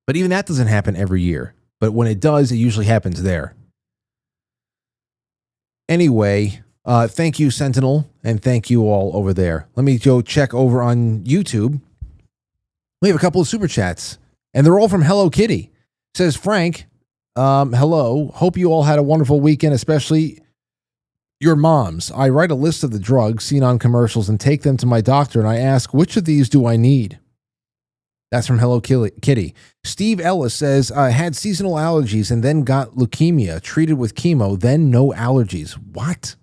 But even that doesn't happen every year. But when it does, it usually happens there. Anyway, thank you, Sentinel, and thank you all over there. Let me go check over on YouTube. We have a couple of super chats, and they're all from Hello Kitty. It says, Frank, hello. Hope you all had a wonderful weekend, especially your moms. I write a list of the drugs seen on commercials and take them to my doctor, and I ask, which of these do I need? That's from Hello Kitty. Steve Ellis says, I had seasonal allergies and then got leukemia, treated with chemo, then no allergies. What?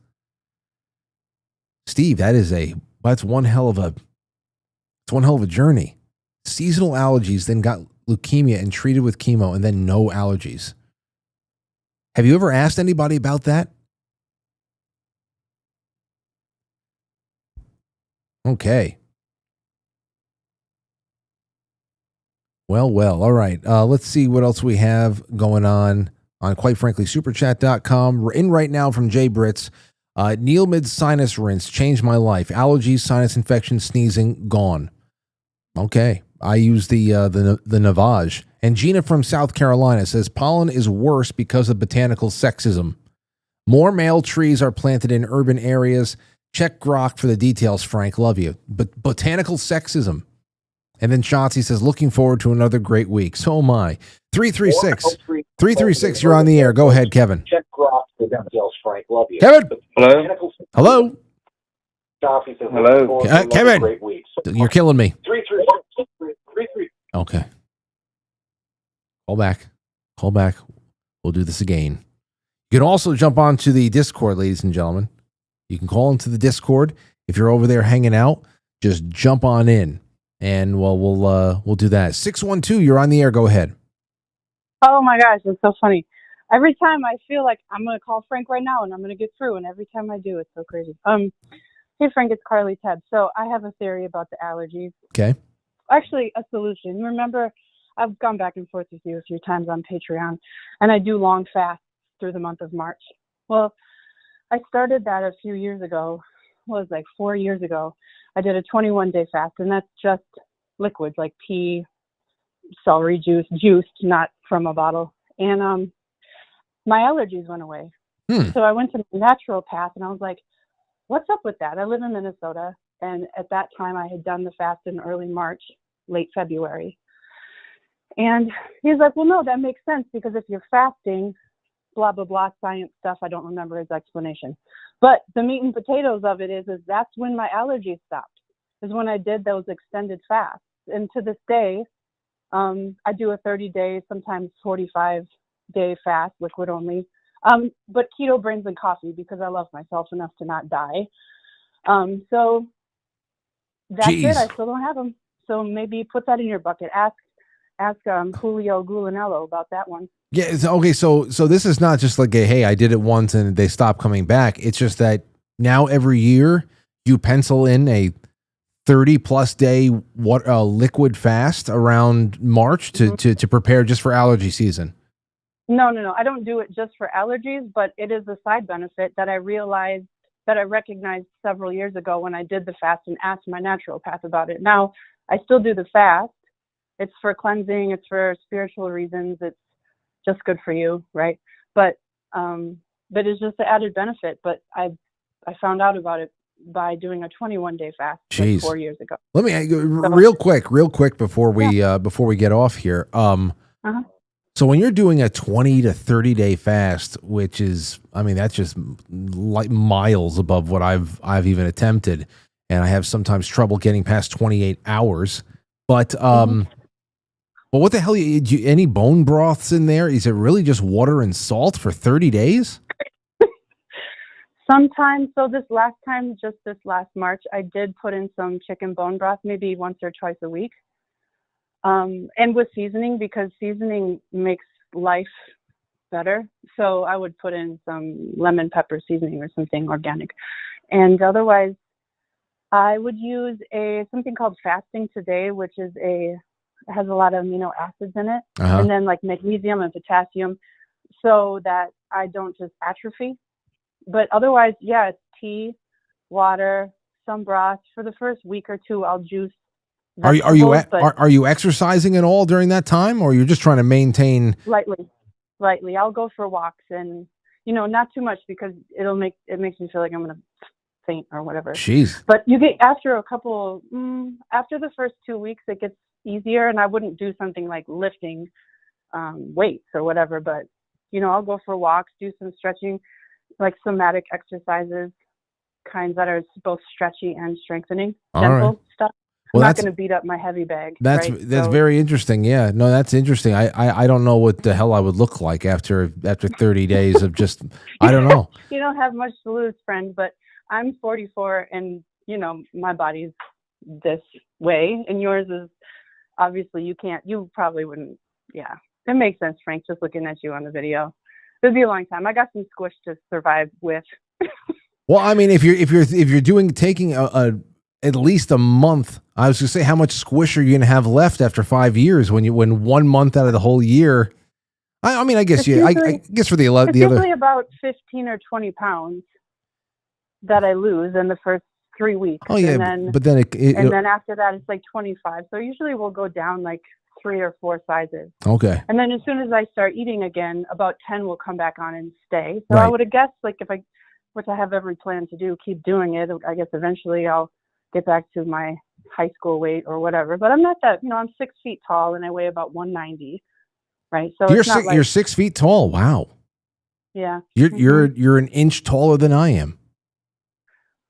Steve, that's one hell of a journey. Seasonal allergies, then got leukemia and treated with chemo, and then no allergies. Have you ever asked anybody about that? Okay. Well. All right. Let's see what else we have going on Quite Frankly Superchat.com. We're in right now from Jay Brits. Neil Mid sinus rinse changed my life. Allergies, sinus infection, sneezing gone. Okay. I use the Navage. And Gina from South Carolina says pollen is worse because of botanical sexism. More male trees are planted in urban areas. Check Grok for the details, Frank. Love you. But botanical sexism. And then Shotzi says, looking forward to another great week. So am I. 336, you're on the air. Go ahead, Kevin. Check Grok for the details, Frank. Love you. Kevin. Hello. Hello. Hello. Kevin. Great week. You're killing me. 336. Okay. Call back. We'll do this again. You can also jump onto the Discord, ladies and gentlemen. You can call into the Discord. If you're over there hanging out, just jump on in. And we'll do that. 612, you're on the air. Go ahead. Oh my gosh, it's so funny. Every time I feel like I'm gonna call Frank right now and I'm gonna get through, and every time I do, it's so crazy. Hey Frank, it's Carly Ted. So I have a theory about the allergies. Okay. Actually, a solution. You remember, I've gone back and forth with you a few times on Patreon, and I do long fasts through the month of March. Well, I started that a few years ago. It was like 4 years ago. I did a 21-day fast, and that's just liquids like pea, celery juice, juiced, not from a bottle. And my allergies went away. So I went to the naturopath, and I was like, what's up with that? I live in Minnesota, and at that time I had done the fast in early March, late February. And he's like, well, no, that makes sense, because if you're fasting, blah, blah, blah, science stuff, I don't remember his explanation. But the meat and potatoes of it is that's when my allergies stopped, is when I did those extended fasts. And to this day, I do a 30-day, sometimes 45-day fast, liquid only. But keto, Brainz, and coffee, because I love myself enough to not die. So that's it. I still don't have them. So maybe put that in your bucket. Ask Julio Gulinello about that one. Yeah. Okay. So this is not just like hey, I did it once and they stopped coming back. It's just that now every year you pencil in a 30+ day liquid fast around March to prepare just for allergy season. No. I don't do it just for allergies, but it is a side benefit that I realized, that I recognized several years ago when I did the fast and asked my naturopath about it. Now I still do the fast. It's for cleansing. It's for spiritual reasons. It's just good for you, right? But it's just an added benefit. But I found out about it by doing a 21-day fast like 4 years ago. Let me real quick before we get off here. So when you're doing a 20 to 30 day fast, which is, I mean, that's just like miles above what I've even attempted, and I have sometimes trouble getting past 28 hours. But well, what the hell? Any bone broths in there? Is it really just water and salt for 30 days? Sometimes. So this last March, I did put in some chicken bone broth, maybe once or twice a week. And with seasoning, because seasoning makes life better. So I would put in some lemon pepper seasoning or something organic. And otherwise, I would use something called Fasting Today, which is has a lot of amino acids in it, and then like magnesium and potassium, so that I don't just atrophy. But otherwise, yeah, it's tea, water, some broth. For the first week or two, I'll juice. Are you exercising at all during that time, or you're just trying to maintain? Lightly. I'll go for walks, and not too much, because it makes me feel like I'm gonna faint or whatever. Jeez. But you get after the first 2 weeks, it gets easier, and I wouldn't do something like lifting weights or whatever, but I'll go for walks, do some stretching, like somatic exercises, kinds that are both stretchy and strengthening, gentle stuff. Well, I'm not going to beat up my heavy bag. That's very interesting. Yeah, no, that's interesting. I don't know what the hell I would look like after 30 days of just, I don't know. You don't have much to lose, friend, but I'm 44, and my body's this way, and yours is obviously you probably wouldn't. Yeah, it makes sense, Frank, just looking at you on the video. It'll be a long time. I got some squish to survive with. Well, I mean, if you're taking at least a month, I was going to say, how much squish are you going to have left after 5 years when 1 month out of the whole year? I mean, I guess I guess for the It's other usually about 15 or 20 pounds that I lose in the first 3 weeks. Oh yeah, and then, but then and then after that it's like 25. So usually we'll go down like 3 or 4 sizes. Okay. And then as soon as I start eating again, about 10 will come back on and stay. So Right. I would have guessed, like, which I have every plan to do, keep doing it. I guess eventually I'll get back to my high school weight or whatever. But I'm not that, I'm 6 feet tall and I weigh about 190. Right. So it's not like, you're 6 feet tall. Wow. yeah. You're an inch taller than I am.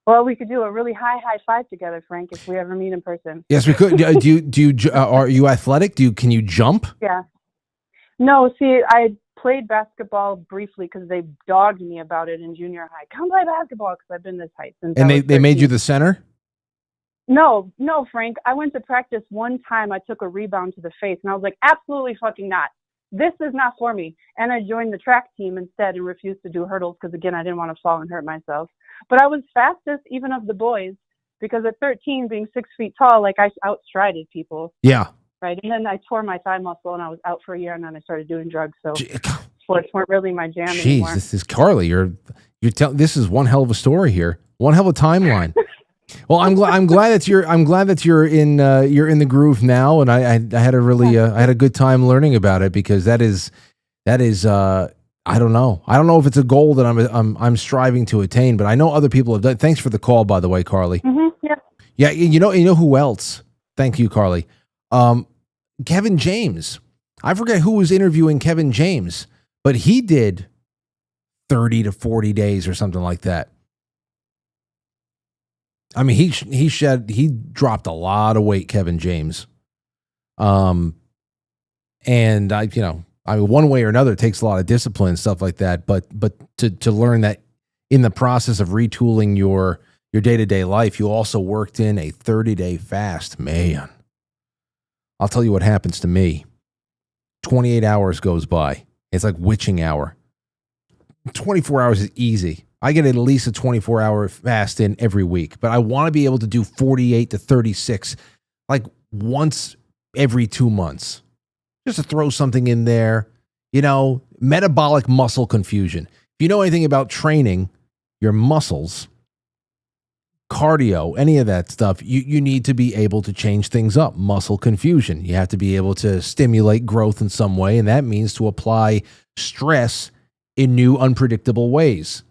Well, we could do a really high five together, Frank, if we ever meet in person. Yes, we could. Are you athletic? Can you jump? Yeah. No, see, I played basketball briefly because they dogged me about it in junior high. Come play basketball because I've been this height since. And I was they made 13. you the center? No, Frank. I went to practice one time. I took a rebound to the face, and I was like, absolutely fucking not. This is not for me. And I joined the track team instead and refused to do hurdles because, again, I didn't want to fall and hurt myself. But I was fastest even of the boys because at 13, being 6 feet tall, like I outstrided people. Yeah. Right. And then I tore my thigh muscle and I was out for a year and then I started doing drugs. So sports weren't really my jam anymore. Jeez, this is Carly. This is one hell of a story here. One hell of a timeline. Well, I'm glad that you're in the groove now, and I had I had a good time learning about it because that is I don't know if it's a goal that I'm striving to attain, but I know other people have done. Thanks for the call, by the way, Carly. Mm-hmm, yeah. Yeah, you know who else? Thank you, Carly. Kevin James. I forget who was interviewing Kevin James, but he did 30 to 40 days or something like that. I mean, he dropped a lot of weight, Kevin James. And one way or another, it takes a lot of discipline and stuff like that. But to learn that in the process of retooling your day-to-day life, you also worked in a 30-day fast. Man, I'll tell you what happens to me. 28 hours goes by. It's like witching hour. 24 hours is easy. I get at least a 24-hour fast in every week, but I want to be able to do 48 to 36, like once every 2 months, just to throw something in there. Metabolic muscle confusion. If you know anything about training your muscles, cardio, any of that stuff, you need to be able to change things up. Muscle confusion. You have to be able to stimulate growth in some way, and that means to apply stress in new, unpredictable ways.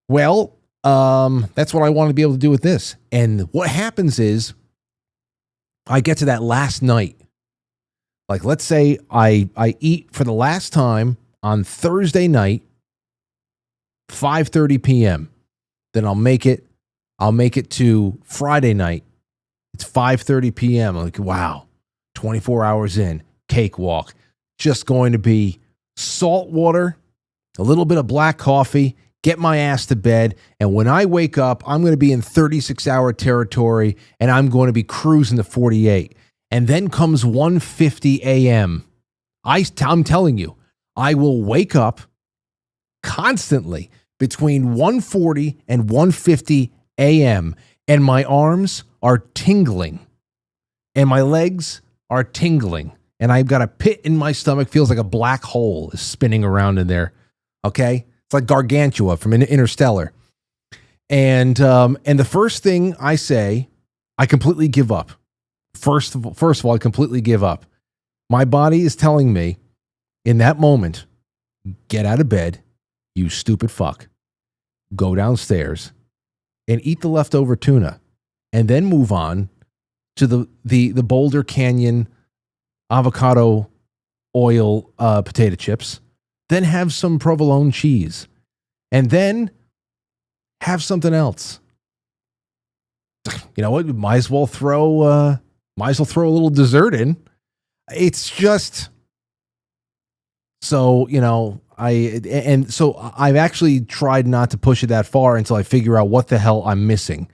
Well, that's what I want to be able to do with this. And what happens is I get to that last night. Like, let's say I eat for the last time on Thursday night, 5:30 p.m. Then I'll make it to Friday night. It's 5:30 p.m. I'm like, wow, 24 hours in, cakewalk. Just going to be salt water, a little bit of black coffee, get my ass to bed, and when I wake up, I'm going to be in 36-hour territory, and I'm going to be cruising to 48. And then comes 1:50 a.m. I'm telling you, I will wake up constantly between 1:40 and 1:50 a.m., and my arms are tingling, and my legs are tingling, and I've got a pit in my stomach, feels like a black hole is spinning around in there, okay? It's like Gargantua from Interstellar. And the first thing I say, I completely give up. First of all, I completely give up. My body is telling me in that moment, get out of bed, you stupid fuck. Go downstairs and eat the leftover tuna and then move on to the Boulder Canyon avocado oil potato chips. Then have some provolone cheese, and then have something else. You know what? Might as well throw a little dessert in. It's just so, I've actually tried not to push it that far until I figure out what the hell I'm missing,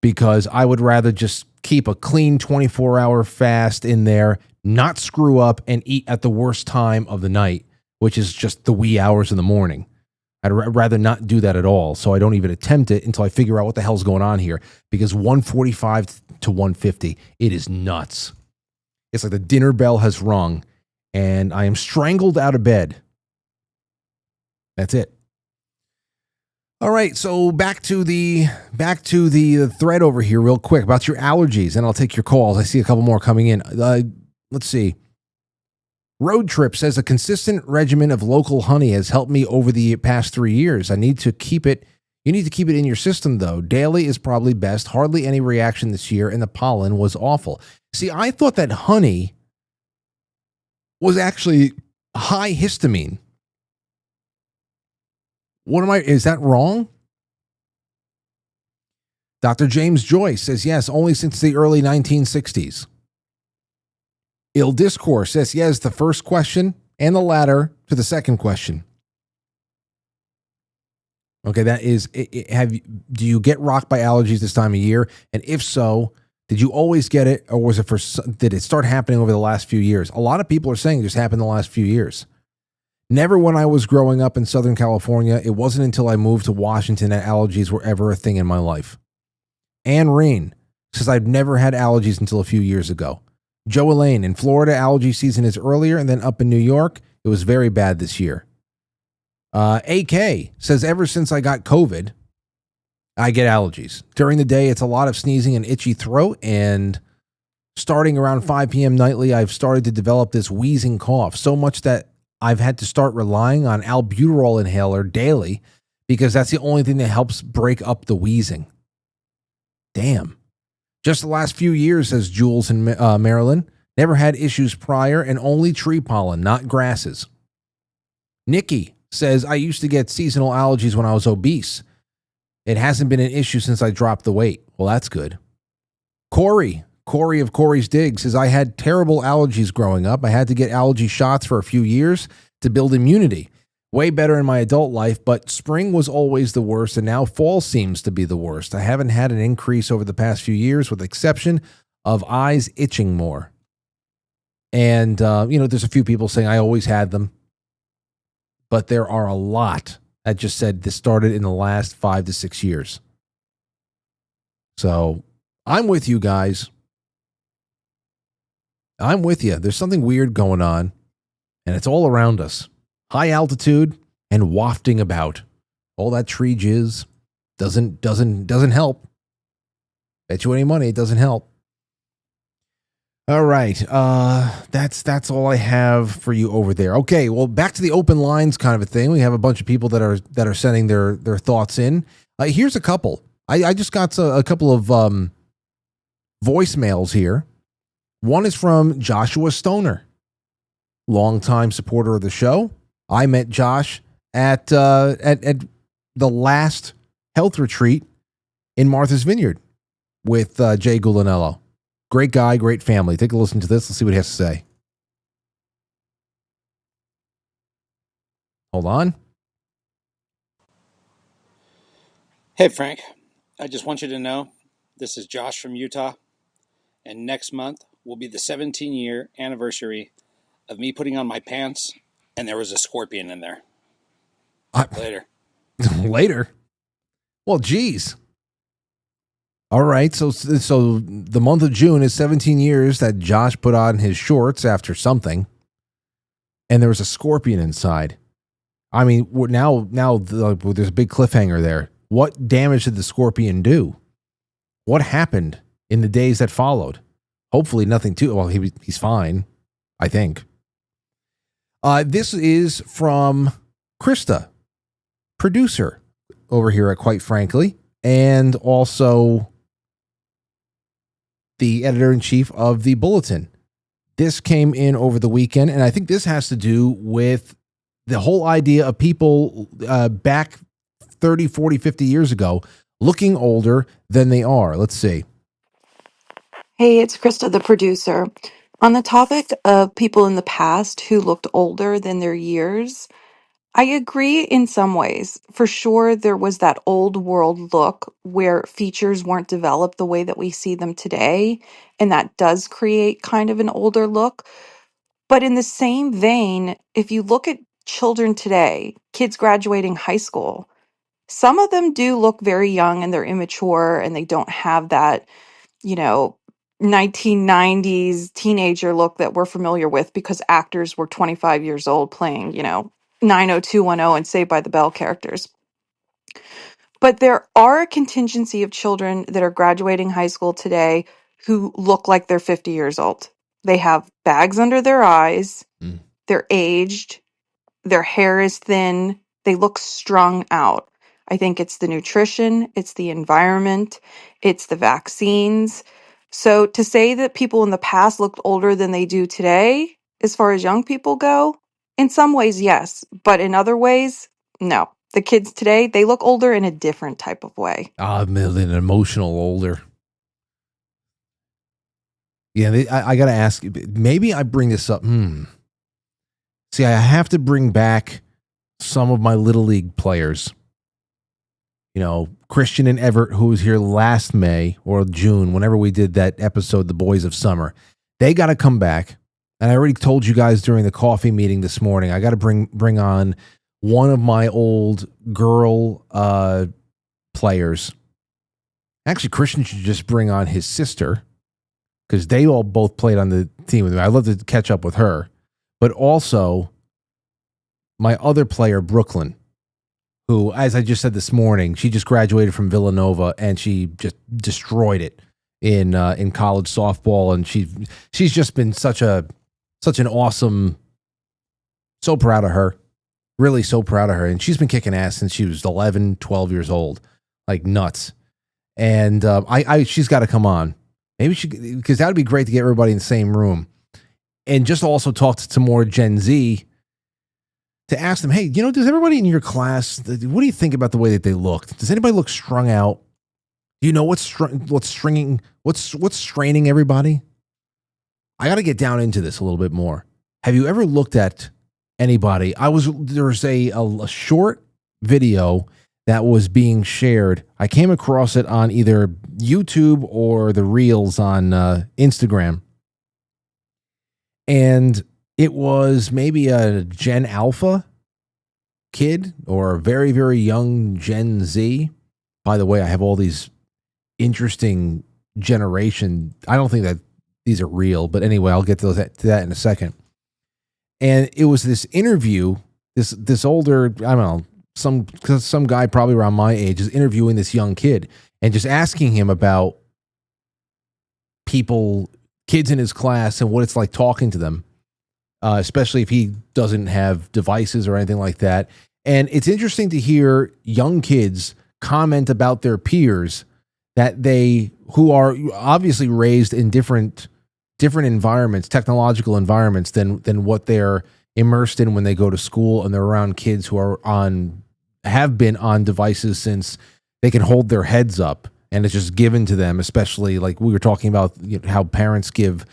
because I would rather just keep a clean 24-hour fast in there, not screw up and eat at the worst time of the night. which is just the wee hours in the morning. I'd rather not do that at all, so I don't even attempt it until I figure out what the hell's going on here, because 145 to 150, it is nuts. It's like the dinner bell has rung, and I am strangled out of bed. That's it. All right, so back to the thread over here real quick about your allergies, and I'll take your calls. I see a couple more coming in. Let's see. Road Trip says a consistent regimen of local honey has helped me over the past 3 years. You need to keep it in your system, though. Daily is probably best. Hardly any reaction this year, and the pollen was awful. See, I thought that honey was actually high histamine. Is that wrong? Dr. James Joyce says, yes, only since the early 1960s. Il Discourse says, yes, the first question and the latter to the second question. Okay, that is, do you get rocked by allergies this time of year? And if so, did you always get it, or did it start happening over the last few years? A lot of people are saying it just happened the last few years. Never when I was growing up in Southern California. It wasn't until I moved to Washington that allergies were ever a thing in my life. Anne Rain says, I've never had allergies until a few years ago. Joe Elaine, in Florida, allergy season is earlier, and then up in New York, it was very bad this year. AK says, ever since I got COVID, I get allergies. During the day, it's a lot of sneezing and itchy throat, and starting around 5 p.m. nightly, I've started to develop this wheezing cough, so much that I've had to start relying on albuterol inhaler daily, because that's the only thing that helps break up the wheezing. Damn. Just the last few years, says Jules in Maryland. Never had issues prior, and only tree pollen, not grasses. Nikki says, I used to get seasonal allergies when I was obese. It hasn't been an issue since I dropped the weight. Well, that's good. Corey of Corey's Dig says, I had terrible allergies growing up. I had to get allergy shots for a few years to build immunity. Way better in my adult life, but spring was always the worst, and now fall seems to be the worst. I haven't had an increase over the past few years, with the exception of eyes itching more. And, there's a few people saying I always had them, but there are a lot that just said this started in the last 5 to 6 years. So I'm with you guys. I'm with you. There's something weird going on, and it's all around us. High altitude and wafting about. All that tree jizz doesn't help. Bet you any money it doesn't help. All right, that's all I have for you over there. Okay, well, back to the open lines kind of a thing. We have a bunch of people that are sending their thoughts in. Here's a couple. I just got a couple of voicemails here. One is from Joshua Stoner, longtime supporter of the show. I met Josh at the last health retreat in Martha's Vineyard with Jay Gulanello. Great guy, great family. Take a listen to this. Let's see what he has to say. Hold on. Hey, Frank. I just want you to know this is Josh from Utah, and next month will be the 17-year anniversary of me putting on my pants, and there was a scorpion in there. Later. Later? Well, geez. All right, so the month of June is 17 years that Josh put on his shorts after something, and there was a scorpion inside. I mean, now there's a big cliffhanger there. What damage did the scorpion do? What happened in the days that followed? Hopefully nothing too... Well, he's fine, I think. This is from Krista, producer over here at Quite Frankly, and also the editor-in-chief of the Bulletin. This came in over the weekend, and I think this has to do with the whole idea of people back 30, 40, 50 years ago looking older than they are. Let's see. Hey, it's Krista, the producer. On the topic of people in the past who looked older than their years, I agree in some ways. For sure, there was that old world look where features weren't developed the way that we see them today, and that does create kind of an older look. But in the same vein, if you look at children today, kids graduating high school, some of them do look very young and they're immature and they don't have that, 1990s teenager look that we're familiar with because actors were 25 years old playing, 90210 and Saved by the Bell characters. But there are a contingency of children that are graduating high school today who look like they're 50 years old. They have bags under their eyes, they're aged, their hair is thin, they look strung out. I think it's the nutrition, it's the environment, it's the vaccines. So to say that people in the past looked older than they do today, as far as young people go, in some ways, yes. But in other ways, no. The kids today, they look older in a different type of way. I'm an emotional older. Yeah, I got to ask, maybe I bring this up. See, I have to bring back some of my Little League players. Christian and Everett, who was here last May or June, whenever we did that episode, The Boys of Summer. They got to come back. And I already told you guys during the coffee meeting this morning, I got to bring on one of my old girl players. Actually, Christian should just bring on his sister because they all both played on the team with me. I'd love to catch up with her. But also my other player, Brooklyn, who, as I just said this morning, she just graduated from Villanova and she just destroyed it in college softball. And she's just been such an awesome, so proud of her. Really so proud of her. And she's been kicking ass since she was 11, 12 years old. Like nuts. And she's got to come on. Maybe because that would be great to get everybody in the same room. And just also talk to more Gen Z to ask them, hey, does everybody in your class, what do you think about the way that they look? Does anybody look strung out? Do you know what's straining everybody? I got to get down into this a little bit more. Have you ever looked at anybody? There's a short video that was being shared. I came across it on either YouTube or the Reels on Instagram. And it was maybe a Gen Alpha kid or a very, very young Gen Z. By the way, I have all these interesting generation. I don't think that these are real, but anyway, I'll get to that in a second. And it was this interview, this older, I don't know, some guy probably around my age is interviewing this young kid and just asking him about kids in his class and what it's like talking to them, especially if he doesn't have devices or anything like that. And it's interesting to hear young kids comment about their peers who are obviously raised in different environments, technological environments than what they're immersed in when they go to school, and they're around kids who have been on devices since they can hold their heads up, and it's just given to them, especially like we were talking about how parents give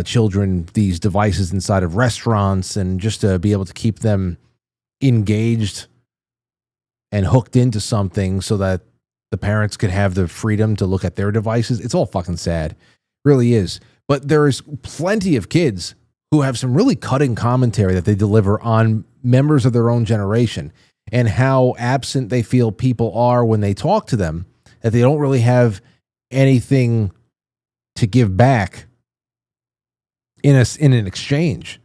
children these devices inside of restaurants and just to be able to keep them engaged and hooked into something so that the parents could have the freedom to look at their devices. It's all fucking sad. Really is. But there's plenty of kids who have some really cutting commentary that they deliver on members of their own generation and how absent they feel people are when they talk to them, that they don't really have anything to give back in an exchange.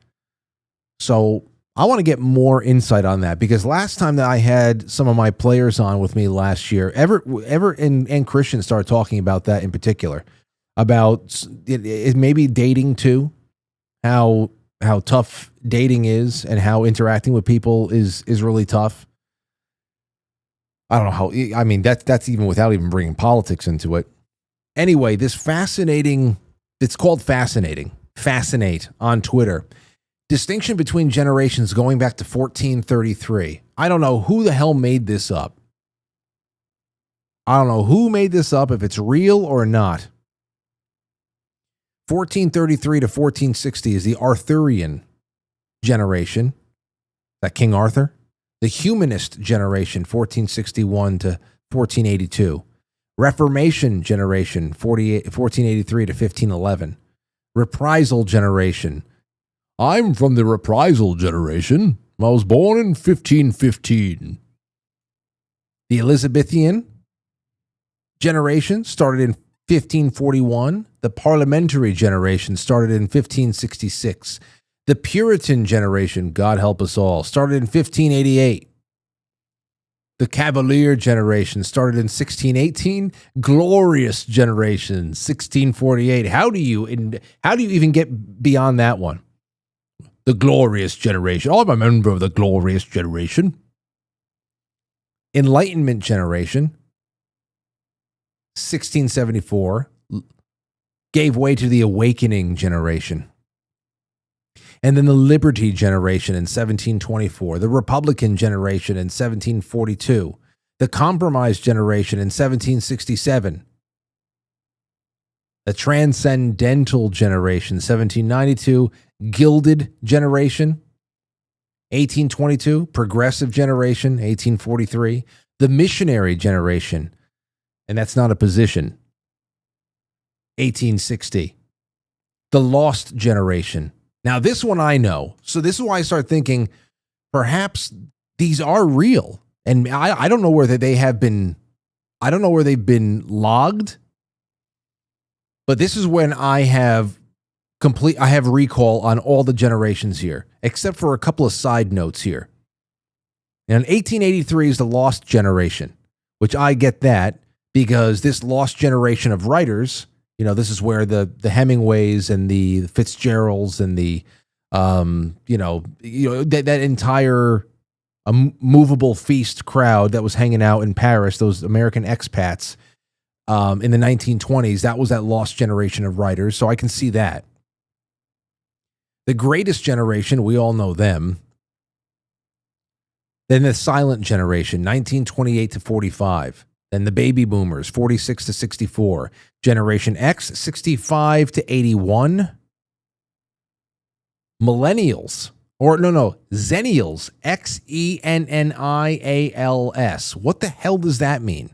So I want to get more insight on that, because last time that I had some of my players on with me last year, Everett and Christian started talking about that in particular, about it maybe dating too, how tough dating is and how interacting with people is really tough. I don't know how, I mean, that's even without even bringing politics into it. Anyway, it's called Fascinate on Twitter. Distinction between generations going back to 1433. I don't know who the hell made this up. I don't know who made this up, if it's real or not. 1433 to 1460 is the Arthurian generation. That King Arthur? The Humanist generation, 1461 to 1482. Reformation generation, 1483 to 1511. Reprisal generation. I'm from the reprisal generation, I was born in 1515. The Elizabethan generation started in 1541. The parliamentary generation started in 1566. The Puritan generation, God help us all, started in 1588. The Cavalier generation started in 1618. Glorious generation, 1648. How do you even get beyond that one? The Glorious generation. Oh, I'm a member of the Glorious generation. Enlightenment generation, 1674, gave way to the Awakening generation. And then the Liberty generation in 1724, the Republican generation in 1742, the Compromise generation in 1767, the Transcendental generation, 1792, Gilded generation, 1822, Progressive generation, 1843, the Missionary generation, and that's not a position, 1860, the Lost generation. Now, this one I know. So this is why I start thinking perhaps these are real. And I don't know where they have been. I don't know where they've been logged. But this is when I have recall on all the generations here, except for a couple of side notes here. And 1883 is the Lost generation, which I get that because this Lost generation of writers, this is where the Hemingways and the Fitzgeralds and the, that entire movable feast crowd that was hanging out in Paris, those American expats in the 1920s, that was that Lost generation of writers. So I can see that. The Greatest generation, we all know them. Then the Silent generation, 1928 to 45. Then the Baby Boomers, 46 to 64. Generation X, 65 to 81. Millennials, Zennials, Xennials. What the hell does that mean?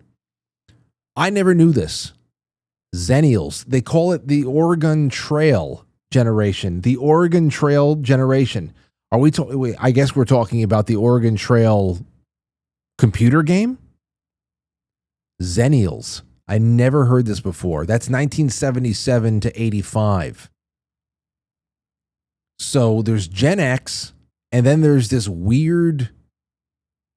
I never knew this. Zennials. They call it the Oregon Trail generation. The Oregon Trail generation. I guess we're talking about the Oregon Trail computer game? Zennials. I never heard this before. That's 1977 to 85. So there's Gen X, and then there's this weird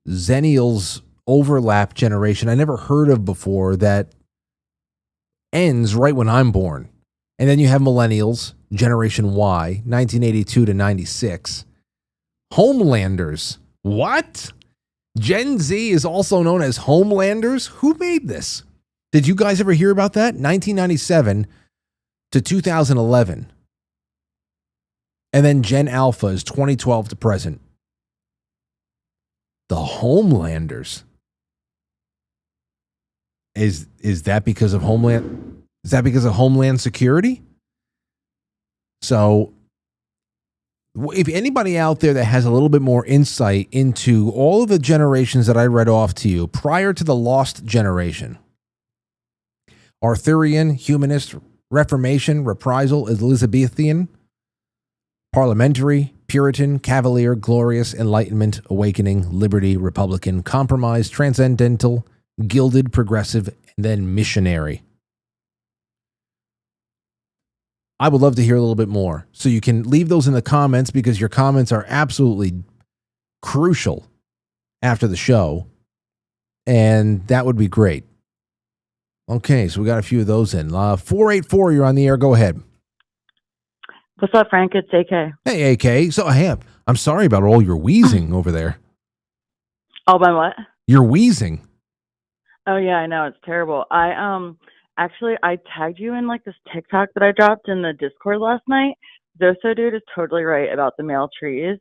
Zennials overlap generation I never heard of before that ends right when I'm born. And then you have Millennials, Generation Y, 1982 to 96. Homelanders. What? Gen Z is also known as Homelanders? Who made this? Did you guys ever hear about that? 1997 to 2011. And then Gen Alpha is 2012 to present. The Homelanders. Is that because of Homeland? Is that because of Homeland Security? So, if anybody out there that has a little bit more insight into all of the generations that I read off to you prior to the Lost generation, Arthurian, Humanist, Reformation, Reprisal, Elizabethan, Parliamentary, Puritan, Cavalier, Glorious, Enlightenment, Awakening, Liberty, Republican, Compromise, Transcendental, Gilded, Progressive, and then Missionary. I would love to hear a little bit more. So you can leave those in the comments because your comments are absolutely crucial after the show. And that would be great. Okay, so we got a few of those in. 484, you're on the air. Go ahead. What's up, Frank? It's AK. Hey, AK. So I'm sorry about all your wheezing over there. Oh, by what? You're wheezing. Oh, yeah, I know. It's terrible. I tagged you in like this TikTok that I dropped in the Discord last night. Zoso Dude is totally right about the male trees.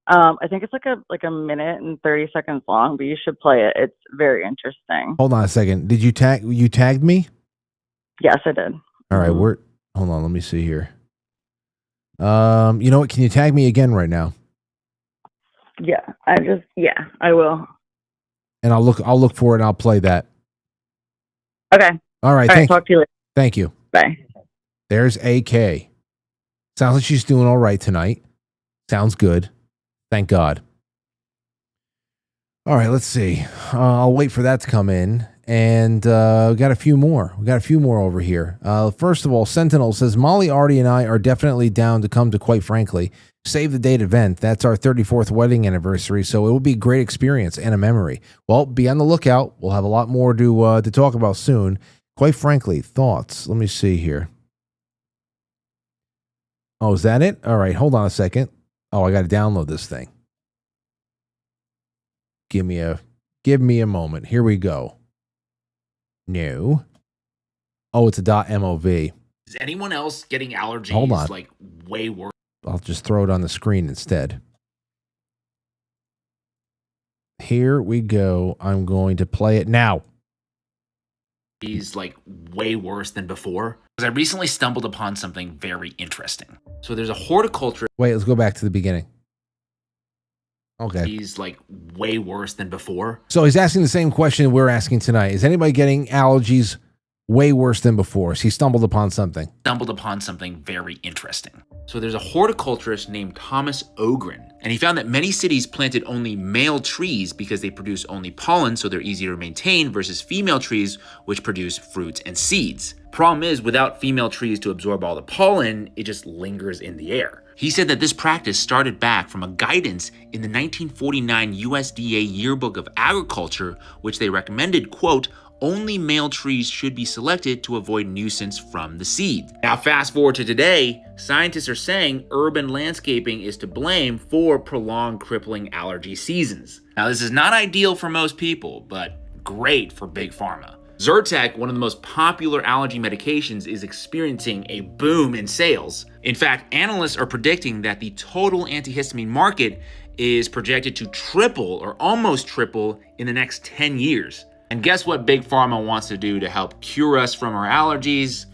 I think it's like a minute and 30 seconds long, but you should play it. It's very interesting. Hold on a second. Did you tagged me? Yes, I did. All right, hold on, let me see here. You know what? Can you tag me again right now? Yeah, I will. And I'll look for it and I'll play that. Okay. All right. Talk to you later. Thank you. Bye. There's AK. Sounds like she's doing all right tonight. Sounds good. Thank God. All right, let's see. I'll wait for that to come in. And we got a few more. We got a few more over here. First of all, Sentinel says, Molly, Artie, and I are definitely down to come to Quite Frankly Save the Date event. That's our 34th wedding anniversary, so it will be a great experience and a memory. Well, be on the lookout. We'll have a lot more to talk about soon. Quite Frankly, thoughts. Let me see here. Oh, is that it? All right, hold on a second. Oh, I got to download this thing. Give me a moment. Here we go. No. Oh, it's a .mov. Is anyone else getting allergies? Hold on. Like way worse? I'll just throw it on the screen instead. Here we go. I'm going to play it now. Is like way worse than before. Because I recently stumbled upon something very interesting. So there's a horticulturist. Wait, let's go back to the beginning. Okay. He's like way worse than before. So he's asking the same question we're asking tonight. Is anybody getting allergies way worse than before? So he stumbled upon something. Stumbled upon something very interesting. So there's a horticulturist named Thomas Ogren, and he found that many cities planted only male trees because they produce only pollen, so they're easier to maintain, versus female trees, which produce fruits and seeds. Problem is, without female trees to absorb all the pollen, it just lingers in the air. He said that this practice started back from a guidance in the 1949 USDA Yearbook of Agriculture, which they recommended, quote, only male trees should be selected to avoid nuisance from the seed. Now, fast forward to today, scientists are saying urban landscaping is to blame for prolonged crippling allergy seasons. Now, this is not ideal for most people, but great for big pharma. Zyrtec, one of the most popular allergy medications, is experiencing a boom in sales. In fact, analysts are predicting that the total antihistamine market is projected to triple or almost triple in the next 10 years. And guess what Big Pharma wants to do to help cure us from our allergies?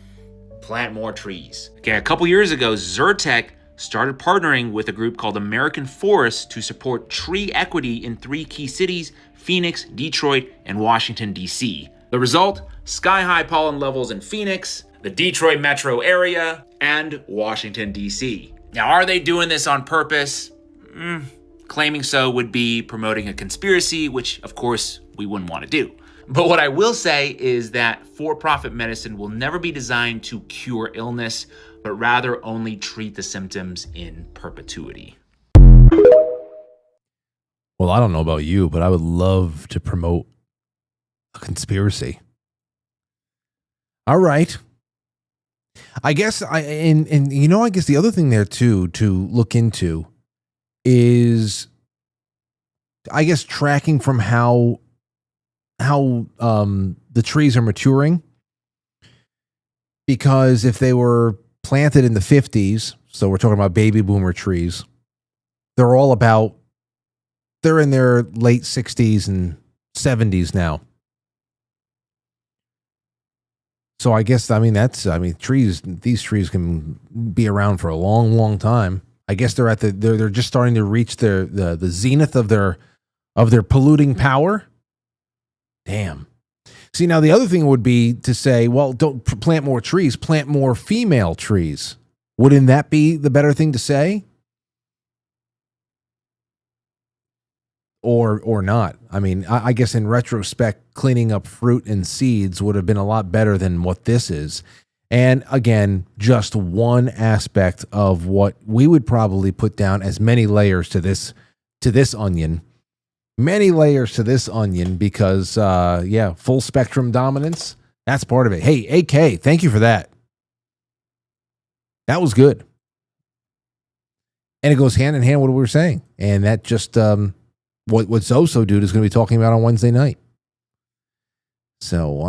Plant more trees. Okay, a couple years ago, Zyrtec started partnering with a group called American Forests to support tree equity in 3 key cities, Phoenix, Detroit, and Washington, D.C. The result? Sky-high pollen levels in Phoenix, the Detroit metro area, and Washington, D.C. Now, are they doing this on purpose? Claiming so would be promoting a conspiracy, which, of course, we wouldn't want to do. But what I will say is that for-profit medicine will never be designed to cure illness, but rather only treat the symptoms in perpetuity. Well, I don't know about you, but I would love to promote a conspiracy. All right. I guess I guess the other thing there too to look into is, I guess, tracking from how the trees are maturing. Because if they were planted in the 50s, so we're talking about baby boomer trees, they're in their late 60s and 70s now. So I guess, these trees can be around for a long, long time. I guess they're they're just starting to reach the zenith of their polluting power. Damn. See, now the other thing would be to say, well, don't plant more trees, plant more female trees. Wouldn't that be the better thing to say? Or not? I mean, I guess in retrospect, cleaning up fruit and seeds would have been a lot better than what this is. And again, just one aspect of what we would probably put down as many layers to this onion. Many layers to this onion because, full spectrum dominance, that's part of it. Hey, AK, thank you for that. That was good. And it goes hand in hand with what we were saying. And that just, what Zoso Dude is going to be talking about on Wednesday night. So,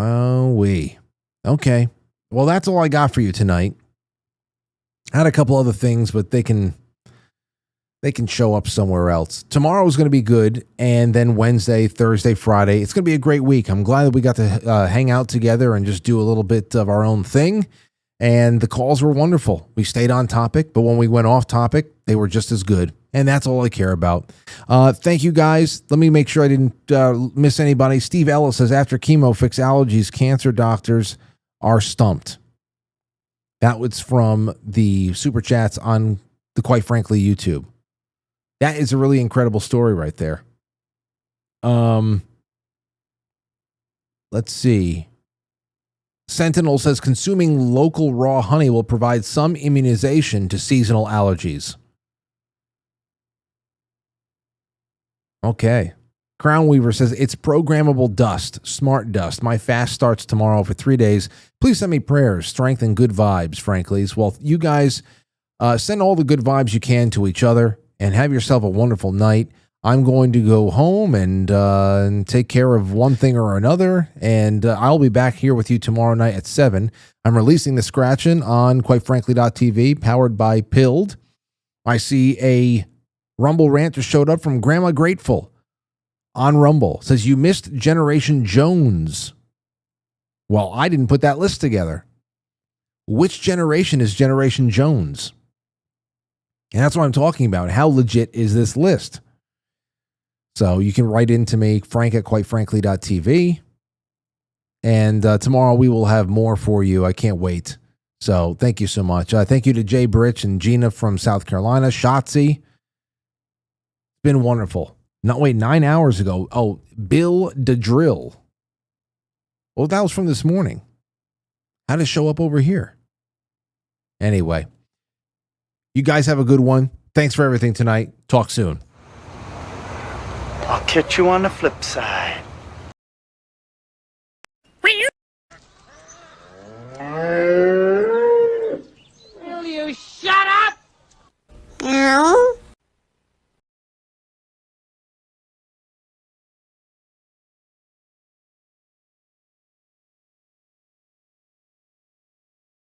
okay. Well, that's all I got for you tonight. I had a couple other things, but they can show up somewhere else. Tomorrow is going to be good, and then Wednesday, Thursday, Friday, it's going to be a great week. I'm glad that we got to hang out together and just do a little bit of our own thing, and the calls were wonderful. We stayed on topic, but when we went off topic, they were just as good, and that's all I care about. Thank you, guys. Let me make sure I didn't miss anybody. Steve Ellis says, after chemo fix allergies, cancer doctors are stumped. That was from the Super Chats on the Quite Frankly YouTube. That is a really incredible story right there. Let's see. Sentinel says consuming local raw honey will provide some immunization to seasonal allergies. Okay. Crown Weaver says it's programmable dust, smart dust. My fast starts tomorrow for 3 days. Please send me prayers, strength, and good vibes, Franklies. Well, you guys send all the good vibes you can to each other and have yourself a wonderful night. I'm going to go home and take care of one thing or another, and I'll be back here with you tomorrow night at 7. I'm releasing the Scratchin' on quitefrankly.tv, powered by Pilled. I see a Rumble rant just showed up from Grandma Grateful on Rumble. Says, you missed Generation Jones. Well, I didn't put that list together. Which generation is Generation Jones? And that's what I'm talking about. How legit is this list? So you can write into me, Frank at quitefrankly.tv. And tomorrow we will have more for you. I can't wait. So thank you so much. Thank you to Jay Britch and Gina from South Carolina. Shotzi. It's been wonderful. 9 hours ago. Oh, Bill DeDrill. Well, that was from this morning. How did it show up over here? Anyway, you guys have a good one. Thanks for everything tonight. Talk soon. I'll catch you on the flip side.